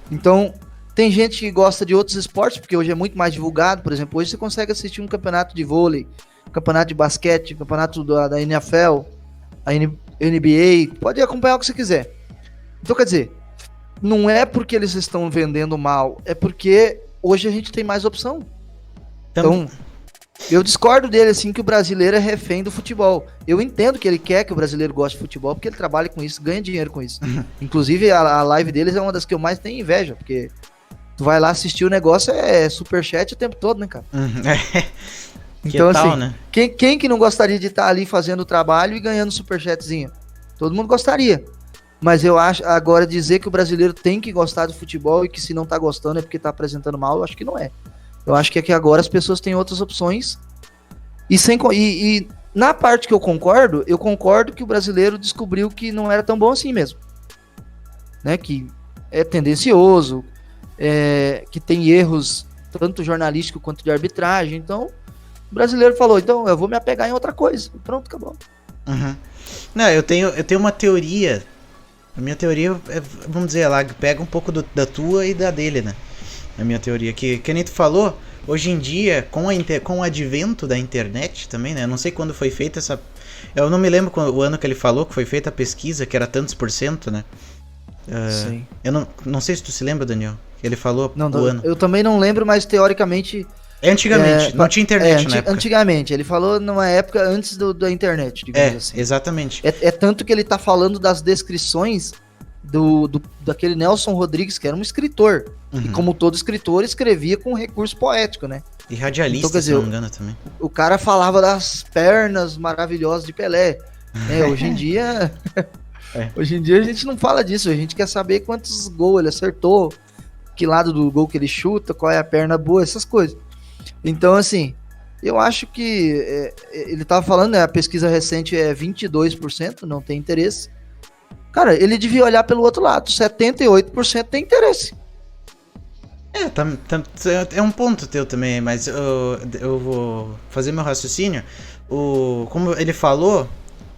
Então, tem gente que gosta de outros esportes, porque hoje é muito mais divulgado. Por exemplo, hoje você consegue assistir um campeonato de vôlei, campeonato de basquete, campeonato da NFL, a NBA, pode acompanhar o que você quiser. Então, quer dizer, não é porque eles estão vendendo mal, é porque hoje a gente tem mais opção. Então, eu discordo dele, assim, que o brasileiro é refém do futebol. Eu entendo que ele quer que o brasileiro goste de futebol, porque ele trabalha com isso, ganha dinheiro com isso. Inclusive, a live deles é uma das que eu mais tenho inveja, porque tu vai lá assistir o negócio, é superchat o tempo todo, né, cara? Então, tal, assim, né? quem que não gostaria de estar ali fazendo o trabalho e ganhando superchatzinho? Todo mundo gostaria. Mas eu acho, agora dizer que o brasileiro tem que gostar do futebol e que se não tá gostando é porque tá apresentando mal, eu acho que não é. Eu acho que é que agora as pessoas têm outras opções. E na parte que eu concordo que o brasileiro descobriu que não era tão bom assim mesmo. Né? Que é tendencioso, que tem erros tanto jornalístico quanto de arbitragem. Então, o brasileiro falou, então eu vou me apegar em outra coisa. E pronto, acabou. Não, eu tenho uma teoria. A minha teoria, vamos dizer, ela pega um pouco da tua e da dele, né? A minha teoria, que nem tu falou, hoje em dia, com o advento da internet também, né? Eu não sei quando foi feita essa... Eu não me lembro o ano que ele falou que foi feita a pesquisa, que era tantos %, né? Sim. Eu não sei se tu se lembra, Daniel. Ele falou o ano. Eu também não lembro, mas teoricamente... Antigamente, não tinha internet na época. Antigamente, ele falou numa época antes da internet, digamos assim. Exatamente. É tanto que ele tá falando das descrições daquele Nelson Rodrigues, que era um escritor. E como todo escritor, escrevia com recurso poético, né? E radialista, então, se não me engano, também. O cara falava das pernas maravilhosas de Pelé. Hoje em dia... Hoje em dia a gente não fala disso, a gente quer saber quantos gols ele acertou, que lado do gol que ele chuta, qual é a perna boa, essas coisas. Então, assim, eu acho que ele tava falando, né, a pesquisa recente é 22%, não tem interesse. Cara, ele devia olhar pelo outro lado, 78% tem interesse. É um ponto teu também, mas eu vou fazer meu raciocínio. Como ele falou,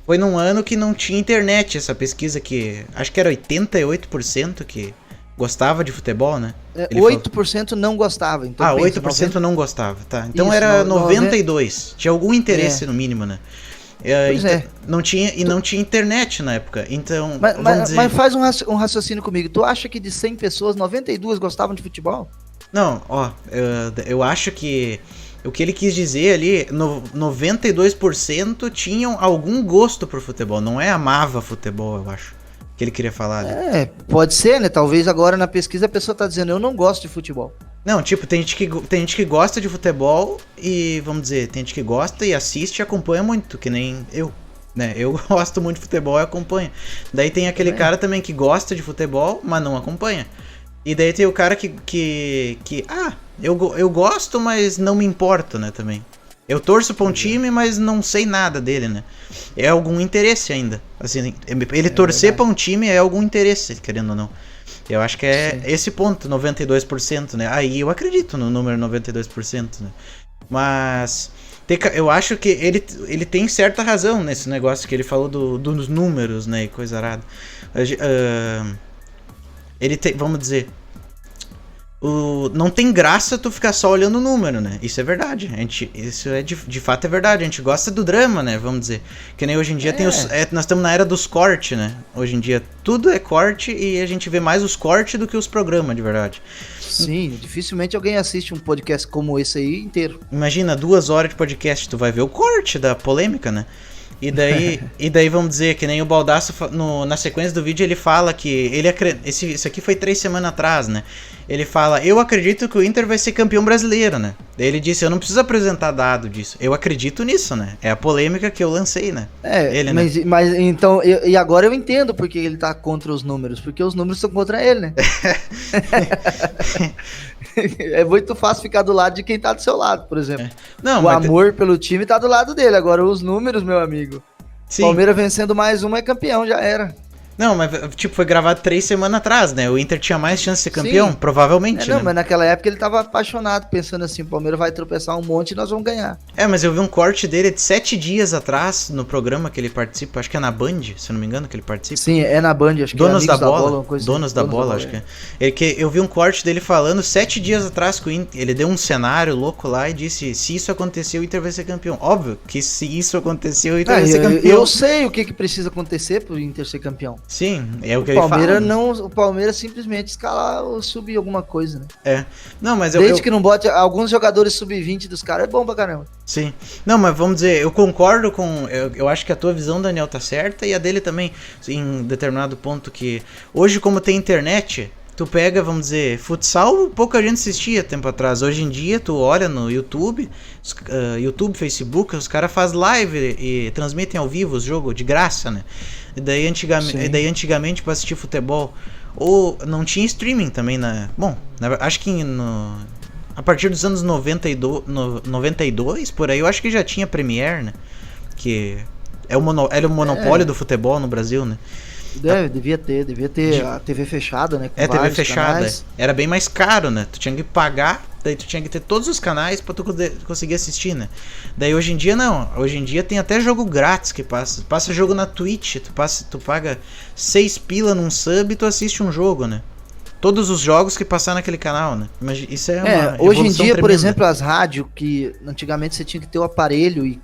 foi num ano que não tinha internet essa pesquisa, que acho que era 88% que gostava de futebol, né? 8% não gostava. Então 8% não gostava, tá. Então isso, era 92%. Tinha algum interesse no mínimo, né? Não tinha internet na época, então... Mas faz um raciocínio comigo. Tu acha que de 100 pessoas, 92 gostavam de futebol? Não, eu acho que... O que ele quis dizer ali, 92% tinham algum gosto por futebol. Não amava futebol, eu acho. Que ele queria falar. Pode ser, né? Talvez agora na pesquisa a pessoa tá dizendo, eu não gosto de futebol. Não, tipo, tem gente que gosta de futebol e, vamos dizer, tem gente que gosta e assiste e acompanha muito, que nem eu, né? Eu gosto muito de futebol e acompanho. Daí tem aquele cara também que gosta de futebol, mas não acompanha. E daí tem o cara eu gosto, mas não me importo, né, também. Eu torço pra um time, mas não sei nada dele, né? É algum interesse ainda. Assim, ele torcer pra um time é algum interesse, querendo ou não. Eu acho que esse ponto, 92%, né? Aí eu acredito no número 92%, né? Mas eu acho que ele tem certa razão nesse negócio que ele falou dos números, né? E coisa arada. Vamos dizer... não tem graça tu ficar só olhando o número, né? Isso é verdade. Isso de fato é verdade. A gente gosta do drama, né? Vamos dizer. Que nem hoje em dia nós estamos na era dos cortes, né? Hoje em dia tudo é corte e a gente vê mais os cortes do que os programas, de verdade. Sim, dificilmente alguém assiste um podcast como esse aí inteiro. Imagina, 2 horas de podcast, tu vai ver o corte da polêmica, né? E daí vamos dizer, que nem o Baldasso, na sequência do vídeo, ele fala que isso aqui foi 3 semanas atrás, né? Ele fala, eu acredito que o Inter vai ser campeão brasileiro, né? Daí ele disse, eu não preciso apresentar dado disso. Eu acredito nisso, né? É a polêmica que eu lancei, né? Mas então, e agora eu entendo porque ele tá contra os números, porque os números são contra ele, né? É muito fácil ficar do lado de quem tá do seu lado, por exemplo. O amor pelo time tá do lado dele, agora os números, meu amigo. Sim. Palmeiras vencendo mais uma é campeão, já era. Não, mas tipo, foi gravado 3 semanas atrás, né? O Inter tinha mais chance de ser campeão? Sim. Provavelmente, Não, né? mas naquela época ele tava apaixonado, pensando assim, o Palmeiras vai tropeçar um monte e nós vamos ganhar. Mas eu vi um corte dele de 7 dias atrás no programa que ele participa, acho que é na Band, se eu não me engano, que ele participa. Sim, é na Band, acho que Donos é da Amigos Bola, uma coisa Donos assim. da Bola, acho que é. Eu vi um corte dele falando 7 dias atrás que o Inter, ele deu um cenário louco lá e disse, se isso acontecer, o Inter vai ser campeão. Óbvio que se isso acontecer, o Inter vai ser campeão. Eu sei o que precisa acontecer pro Inter ser campeão. Sim, é o que O ele fala. Palmeiras não, o Palmeiras simplesmente escalar ou subir alguma coisa, né? Não, mas Desde que não bote alguns jogadores sub-20 dos caras, é bom pra caramba. Sim. Não, mas vamos dizer, eu concordo com... Eu acho que a tua visão, Daniel, tá certa e a dele também, em determinado ponto que... Hoje, como tem internet, tu pega, vamos dizer, futsal, pouca gente assistia tempo atrás. Hoje em dia, tu olha no YouTube, YouTube, Facebook, os caras fazem live e transmitem ao vivo os jogos de graça, né? E daí, antigamente, pra assistir futebol, ou não tinha streaming também, né? Bom, acho que a partir dos anos 92, por aí, eu acho que já tinha Premiere, né? Que era o monopólio do futebol no Brasil, né? Devia ter a TV fechada, né? Com TV fechada. canais. Era bem mais caro, né? Tu tinha que pagar, daí tu tinha que ter todos os canais pra tu conseguir assistir, né? Daí hoje em dia não. Hoje em dia tem até jogo grátis que passa. Passa jogo na Twitch, tu paga 6 pila num sub e tu assiste um jogo, né? Todos os jogos que passar naquele canal, né? Mas isso é uma hoje em dia, tremenda. por exemplo, as rádios, que antigamente você tinha que ter o aparelho e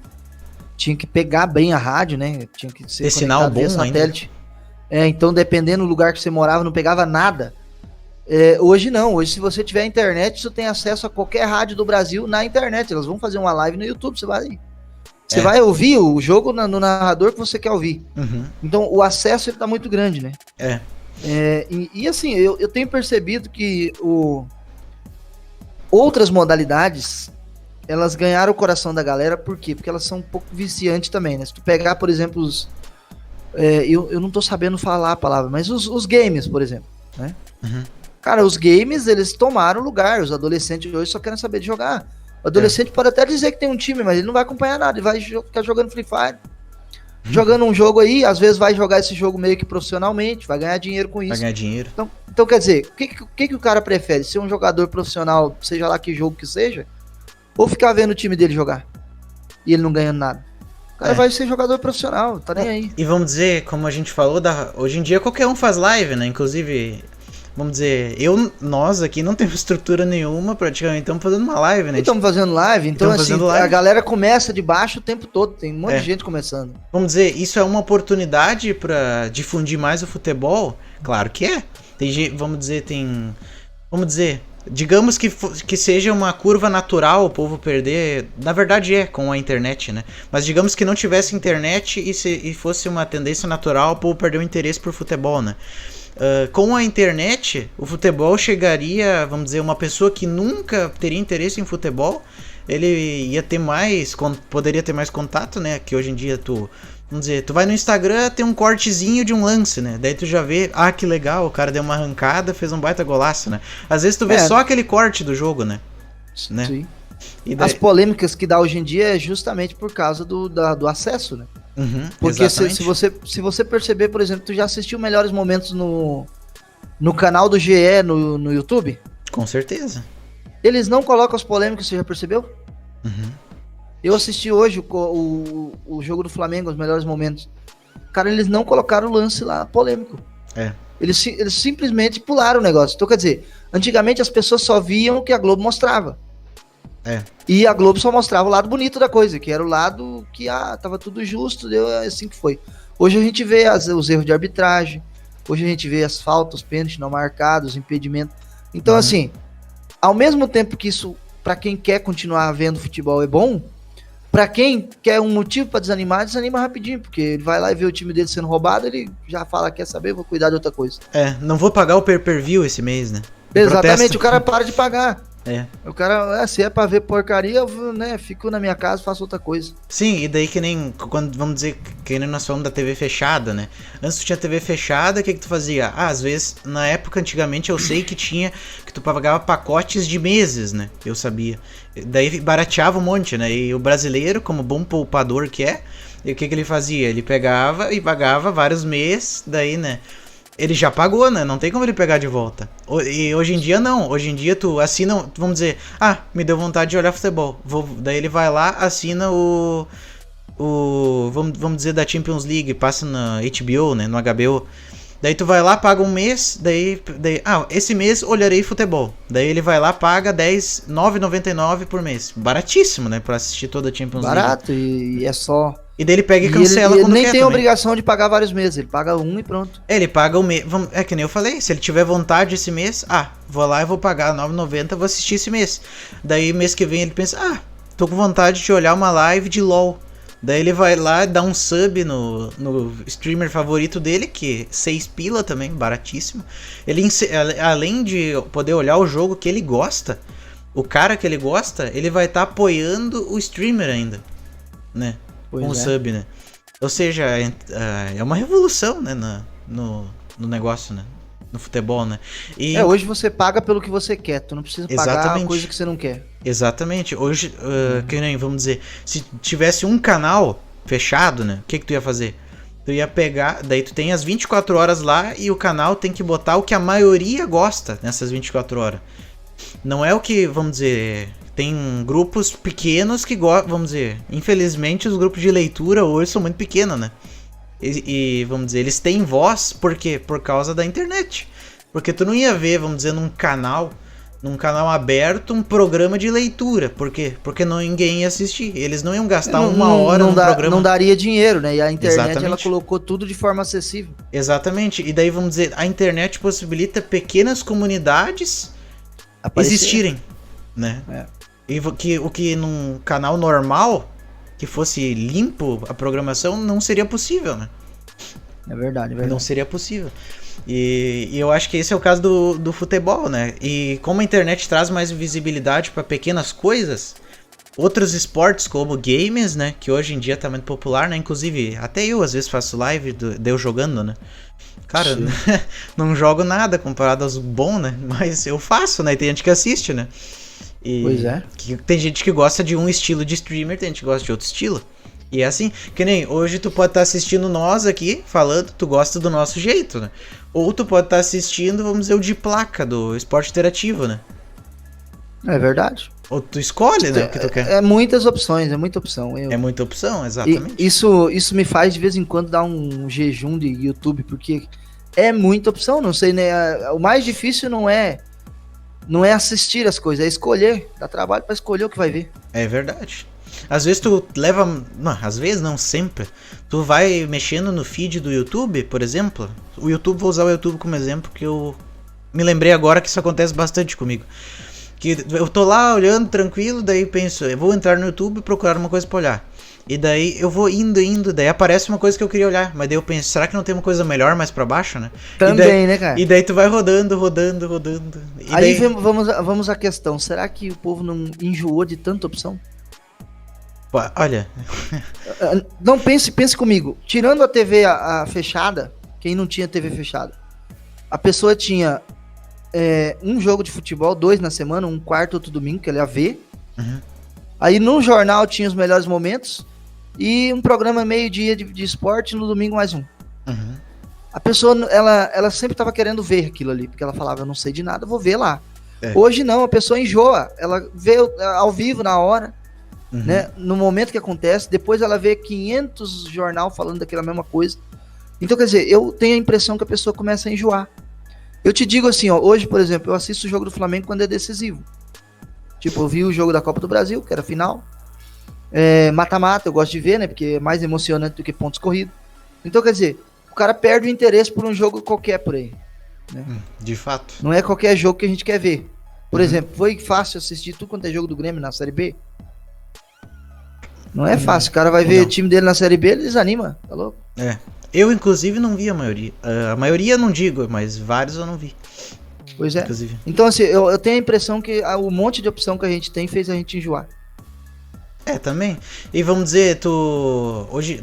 tinha que pegar bem a rádio, né? Tinha que ser sinal bom satélite. Ainda. Então dependendo do lugar que você morava, não pegava nada. Hoje não, hoje se você tiver internet, você tem acesso a qualquer rádio do Brasil na internet. Elas vão fazer uma live no YouTube, você vai ouvir o jogo no narrador que você quer ouvir. Uhum. Então o acesso ele tá muito grande, né? E assim, eu tenho percebido que outras modalidades, elas ganharam o coração da galera, por quê? Porque elas são um pouco viciantes também, né? Se tu pegar, por exemplo, eu não tô sabendo falar a palavra, mas os games, por exemplo, né? Uhum. Cara, os games, eles tomaram lugar, os adolescentes hoje só querem saber de jogar. O adolescente pode até dizer que tem um time, mas ele não vai acompanhar nada, ele vai ficar jogando Free Fire. Jogando um jogo aí, às vezes vai jogar esse jogo meio que profissionalmente, vai ganhar dinheiro com isso. Vai ganhar dinheiro. Então quer dizer, o que o cara prefere? Ser um jogador profissional, seja lá que jogo que seja, ou ficar vendo o time dele jogar e ele não ganhando nada? O cara vai ser jogador profissional, tá nem aí. E vamos dizer, como a gente falou, hoje em dia qualquer um faz live, né? Inclusive, vamos dizer, nós aqui não temos estrutura nenhuma, praticamente estamos fazendo uma live, né? Estamos fazendo live, então assim, a galera começa de baixo o tempo todo, tem um monte de gente começando. Vamos dizer, isso é uma oportunidade para difundir mais o futebol? Claro que é. Vamos dizer, digamos que seja uma curva natural o povo perder, na verdade com a internet, né? Mas digamos que não tivesse internet e fosse uma tendência natural o povo perder o interesse por futebol, né? Com a internet, o futebol chegaria, vamos dizer, uma pessoa que nunca teria interesse em futebol, ele ia ter poderia ter mais contato, né? Que hoje em dia vamos dizer, tu vai no Instagram, tem um cortezinho de um lance, né? Daí tu já vê, que legal, o cara deu uma arrancada, fez um baita golaço, né? Às vezes tu vê só aquele corte do jogo, né? Sim. As polêmicas que dá hoje em dia é justamente por causa do acesso, né? Uhum, porque se você perceber, por exemplo, tu já assistiu Melhores Momentos no canal do GE no YouTube? Com certeza. Eles não colocam as polêmicas, você já percebeu? Uhum. Eu assisti hoje o jogo do Flamengo, os Melhores Momentos. Cara, eles não colocaram o lance lá polêmico. Eles simplesmente pularam o negócio. Então, quer dizer, antigamente as pessoas só viam o que a Globo mostrava. E a Globo só mostrava o lado bonito da coisa, que era o lado que tava tudo justo, assim que foi. Hoje a gente vê os erros de arbitragem, hoje a gente vê as faltas, os pênaltis não marcados, os impedimentos. Então, assim, ao mesmo tempo que isso, para quem quer continuar vendo futebol, é bom, para quem quer um motivo para desanimar, desanima rapidinho, porque ele vai lá e vê o time dele sendo roubado, ele já fala, quer saber, vou cuidar de outra coisa. Não vou pagar o pay-per-view esse mês, né? Exatamente, o cara para de pagar. É. O cara, se é pra ver porcaria, eu, né, fico na minha casa, faço outra coisa. Sim, e daí que nem, quando, vamos dizer, que nem nós falamos da TV fechada, né? Antes tu tinha TV fechada, o que tu fazia? Às vezes, na época, antigamente, eu sei que tu pagava pacotes de meses, né? Eu sabia. Daí barateava um monte, né? E o brasileiro, como bom poupador que é, e o que ele fazia? Ele pegava e pagava vários meses, daí, né? Ele já pagou, né? Não tem como ele pegar de volta. E hoje em dia não. Hoje em dia tu assina, vamos dizer, me deu vontade de olhar futebol. Daí ele vai lá, assina vamos dizer, da Champions League, passa na HBO, né? No HBO. Daí tu vai lá, paga um mês, daí esse mês olharei futebol. Daí ele vai lá, paga R$9,99 por mês. Baratíssimo, né? Pra assistir toda a Champions League. Barato, e é só... E daí ele pega e cancela ele quando nem quer tem também. obrigação de pagar vários meses, ele paga um e pronto. Ele paga o mês. É que nem eu falei, se ele tiver vontade esse mês, vou lá e vou pagar R$9,90, vou assistir esse mês. Daí mês que vem ele pensa, tô com vontade de olhar uma live de LOL. Daí ele vai lá e dá um sub no streamer favorito dele, que 6 pila também, baratíssimo. Ele, além de poder olhar o jogo que ele gosta, o cara que ele gosta, ele vai estar apoiando o streamer ainda, né? Pois com o sub, né? Ou seja, é uma revolução, né? No negócio, né? No futebol, né? E hoje você paga pelo que você quer, tu não precisa pagar a coisa que você não quer. Exatamente. Hoje, que nem, vamos dizer, se tivesse um canal fechado, né? O que tu ia fazer? Tu ia pegar, daí tu tem as 24 horas lá e o canal tem que botar o que a maioria gosta nessas 24 horas. Não é o que, vamos dizer... Tem grupos pequenos que gostam, vamos dizer... Infelizmente, os grupos de leitura hoje são muito pequenos, né? E, vamos dizer, eles têm voz, por quê? Por causa da internet. Porque tu não ia ver, vamos dizer, num canal aberto, um programa de leitura. Por quê? Porque ninguém ia assistir. Eles não iam gastar uma hora no programa. Não daria dinheiro, né? E a internet, Exatamente. Ela colocou tudo de forma acessível. Exatamente. E daí, vamos dizer, a internet possibilita pequenas comunidades existirem, né? E o que num canal normal, que fosse limpo a programação, não seria possível, né? É verdade. Não seria possível. E eu acho que esse é o caso do futebol, né? E como a internet traz mais visibilidade para pequenas coisas, outros esportes como games, né? Que hoje em dia tá muito popular, né? Inclusive, até eu às vezes faço live de eu jogando, né? Cara, não jogo nada comparado aos bons, né? Mas eu faço, né? E tem gente que assiste, né? Pois é. Tem gente que gosta de um estilo de streamer, tem gente que gosta de outro estilo. E é assim, que nem hoje tu pode estar assistindo nós aqui, falando, tu gosta do nosso jeito, né? Ou tu pode estar assistindo, vamos dizer, o de placa, do esporte interativo, né? É verdade. Ou tu escolhe, né, o que tu quer. É muitas opções, é muita opção. É muita opção, exatamente. E isso me faz de vez em quando dar um jejum de YouTube, porque é muita opção, não sei, né? O mais difícil não é assistir as coisas, é escolher. Dá trabalho pra escolher o que vai ver. É verdade. Às vezes tu leva... Não, às vezes não, sempre. Tu vai mexendo no feed do YouTube, por exemplo. O YouTube, vou usar o YouTube como exemplo, que eu me lembrei agora que isso acontece bastante comigo. Que eu tô lá olhando tranquilo, daí penso, eu vou entrar no YouTube e procurar uma coisa pra olhar. E daí eu vou indo, daí aparece uma coisa que eu queria olhar. Mas daí eu penso, será que não tem uma coisa melhor mais pra baixo, né? Também, né, cara? E daí tu vai rodando. E aí daí... vamos à questão, será que o povo não enjoou de tanta opção? Olha... Não, pense comigo. Tirando a TV a fechada, quem não tinha TV fechada, a pessoa tinha um jogo de futebol, 2 na semana, um quarto, outro domingo, que ele ia ver. Uhum. Aí no jornal tinha os melhores momentos e um programa meio-dia de esporte, no domingo mais um. Uhum. A pessoa, ela sempre estava querendo ver aquilo ali, porque ela falava, eu não sei de nada, vou ver lá. Hoje não, a pessoa enjoa, ela vê ao vivo, na hora, né, no momento que acontece, depois ela vê 500 jornal falando daquela mesma coisa. Então, quer dizer, eu tenho a impressão que a pessoa começa a enjoar. Eu te digo assim, ó, hoje, por exemplo, eu assisto o jogo do Flamengo quando é decisivo. Tipo, eu vi o jogo da Copa do Brasil, que era a final. Mata-mata, eu gosto de ver, né? Porque é mais emocionante do que pontos corridos. Então, quer dizer, o cara perde o interesse por um jogo qualquer por aí. Né? De fato. Não é qualquer jogo que a gente quer ver. Por exemplo, foi fácil assistir tudo quanto é jogo do Grêmio na Série B? Não é fácil. O cara vai ver o time dele na Série B, ele desanima. Tá louco? Eu, inclusive, não vi a maioria. A maioria não digo, mas vários eu não vi. Pois é. inclusive. Então, assim, eu tenho a impressão que o monte de opção que a gente tem fez a gente enjoar. Também. E vamos dizer, hoje,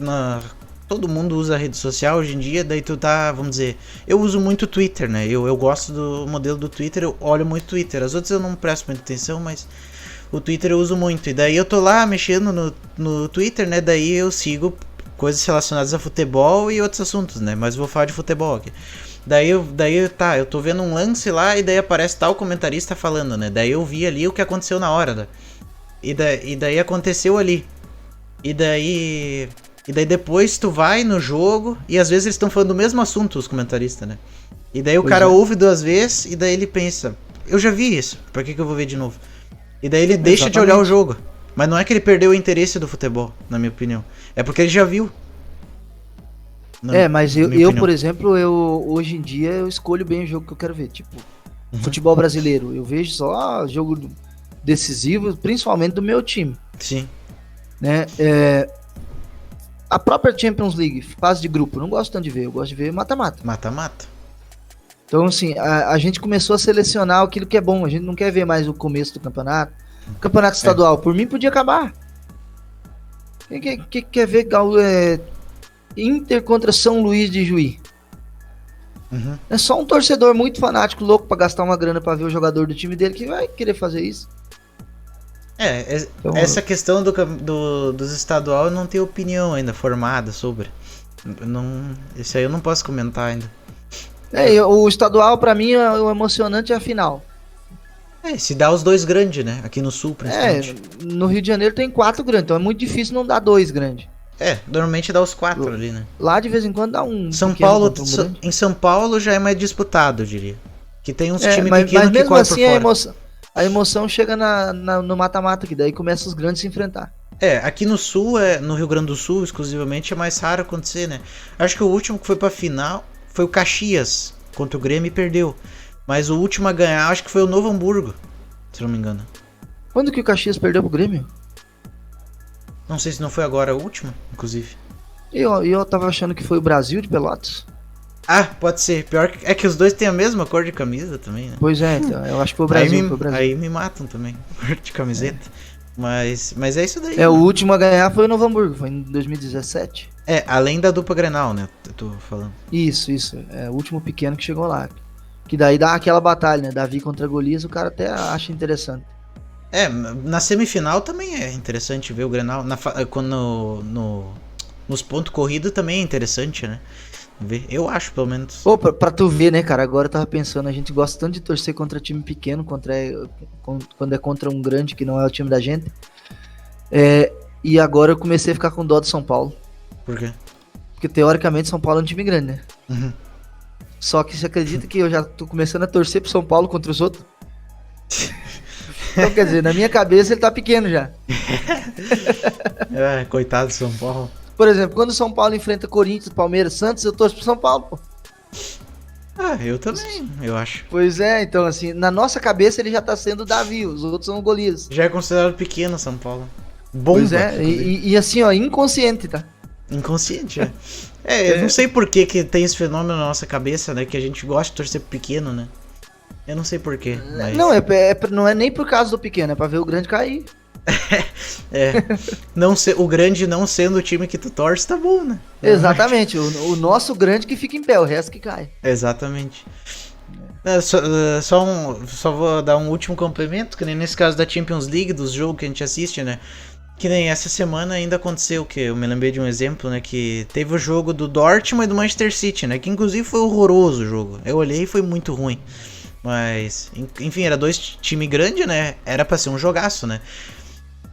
todo mundo usa rede social hoje em dia, daí tu tá, vamos dizer, eu uso muito o Twitter, né? Eu gosto do modelo do Twitter, eu olho muito o Twitter. As outras eu não presto muita atenção, mas o Twitter eu uso muito. E daí eu tô lá mexendo no Twitter, né? Daí eu sigo coisas relacionadas a futebol e outros assuntos, né? Mas vou falar de futebol aqui. Daí eu tô vendo um lance lá e daí aparece tal comentarista falando, né? Daí eu vi ali o que aconteceu na hora, né? E daí aconteceu ali. E daí depois tu vai no jogo e às vezes eles estão falando do mesmo assunto, os comentaristas, né? E daí o cara ouve 2 vezes e daí ele pensa, eu já vi isso, por que eu vou ver de novo? E daí ele deixa de olhar o jogo. Mas não é que ele perdeu o interesse do futebol, na minha opinião. É porque ele já viu. Mas eu por exemplo, hoje em dia eu escolho bem o jogo que eu quero ver. Tipo, futebol brasileiro. Eu vejo só jogo decisivo, principalmente do meu time. Sim. Né? A própria Champions League, fase de grupo, não gosto tanto de ver. Eu gosto de ver mata-mata. Mata-mata. Então, assim, a gente começou a selecionar aquilo que é bom. A gente não quer ver mais o começo do campeonato. O campeonato estadual, por mim, podia acabar. Quem quer ver Inter contra São Luís de Juí? É só um torcedor muito fanático, louco pra gastar uma grana pra ver o jogador do time dele que vai querer fazer isso. Então, essa questão dos estadual eu não tenho opinião ainda formada sobre. Isso aí eu não posso comentar ainda. O estadual pra mim o emocionante é a final. Se dá os 2 grandes, né? Aqui no sul, principalmente. No Rio de Janeiro tem 4 grandes, então é muito difícil não dar 2 grandes. Normalmente dá os 4 ali, né? Lá de vez em quando dá um. Em São Paulo já é mais disputado, eu diria. Que tem uns times pequenos que mesmo correm assim, por fora. A emoção chega no mata-mata, que daí começa os grandes a se enfrentar. Aqui no sul, no Rio Grande do Sul, exclusivamente, é mais raro acontecer, né? Acho que o último que foi pra final foi o Caxias contra o Grêmio e perdeu. Mas o último a ganhar, acho que foi o Novo Hamburgo, se não me engano. Quando que o Caxias perdeu pro Grêmio? Não sei se não foi agora o último, inclusive. Eu tava achando que foi o Brasil de Pelotas. Pode ser. Pior que é que os dois têm a mesma cor de camisa também, né? Pois então, eu acho que foi o Brasil. Aí me matam também, cor de camiseta. Mas é isso daí. O último a ganhar foi o Novo Hamburgo, foi em 2017. Além da dupla Grenal, né? Eu tô falando. Isso. É o último pequeno que chegou lá. Que daí dá aquela batalha, né? Davi contra Golias, o cara até acha interessante. Na semifinal também é interessante ver o Grenal. Nos pontos corridos também é interessante, né? Eu acho, pelo menos. Pra tu ver, né, cara? Agora eu tava pensando, a gente gosta tanto de torcer contra time pequeno, quando é contra um grande que não é o time da gente. E agora eu comecei a ficar com dó de São Paulo. Por quê? Porque teoricamente São Paulo é um time grande, né? Uhum. Só que você acredita que eu já tô começando a torcer pro São Paulo contra os outros? Então, quer dizer, na minha cabeça ele tá pequeno já. Coitado do São Paulo. Por exemplo, quando o São Paulo enfrenta Corinthians, Palmeiras, Santos, eu torço pro São Paulo, pô. Eu também, eu acho. Pois então assim, na nossa cabeça ele já tá sendo Davi, os outros são Golias. Já é considerado pequeno São Paulo. Bomba. Pois e assim, ó, inconsciente, tá? Inconsciente, eu não sei por que tem esse fenômeno na nossa cabeça, né? Que a gente gosta de torcer pro pequeno, né? Eu não sei por quê. Mas... Não é nem por causa do pequeno, é pra ver o grande cair. O grande não sendo o time que tu torce, tá bom, né? Exatamente, o nosso grande que fica em pé, o resto que cai. Exatamente. Só vou dar um último complemento, que nem nesse caso da Champions League, dos jogos que a gente assiste, né? Que nem essa semana ainda aconteceu, que eu me lembrei de um exemplo, né? Que teve o jogo do Dortmund e do Manchester City, né? Que inclusive foi horroroso o jogo. Eu olhei e foi muito ruim. Mas, enfim, era 2 times grandes, né? Era pra ser um jogaço, né?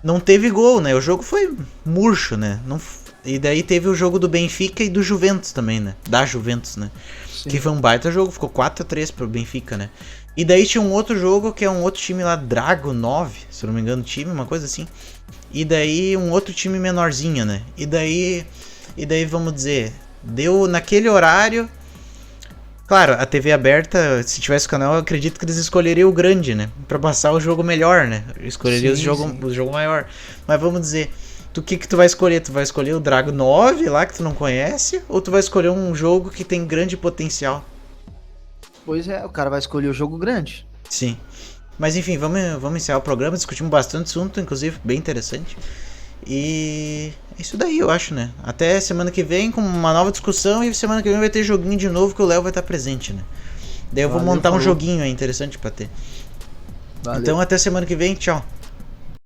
Não teve gol, né? O jogo foi murcho, né? E daí teve o jogo do Benfica e do Juventus também, né? Da Juventus, né? Sim. Que foi um baita jogo, ficou 4-3 pro Benfica, né? E daí tinha um outro jogo que é um outro time lá, Drago 9, se eu não me engano, uma coisa assim. E daí um outro time menorzinho, né? E daí vamos dizer, deu naquele horário. Claro, a TV aberta, se tivesse o canal, eu acredito que eles escolheriam o grande, né? Pra passar o jogo melhor, né? Escolheria o jogo maior. Mas vamos dizer, o que tu vai escolher? Tu vai escolher o Drago 9 lá, que tu não conhece? Ou tu vai escolher um jogo que tem grande potencial? Pois é, o cara vai escolher o jogo grande. Sim. Mas enfim, vamos encerrar o programa. Discutimos bastante assunto, inclusive bem interessante. E é isso daí, eu acho, né? Até semana que vem com uma nova discussão. E semana que vem vai ter joguinho de novo que o Léo vai estar presente, né? Daí eu vou montar um joguinho aí interessante pra ter. Valeu. Então até semana que vem, tchau.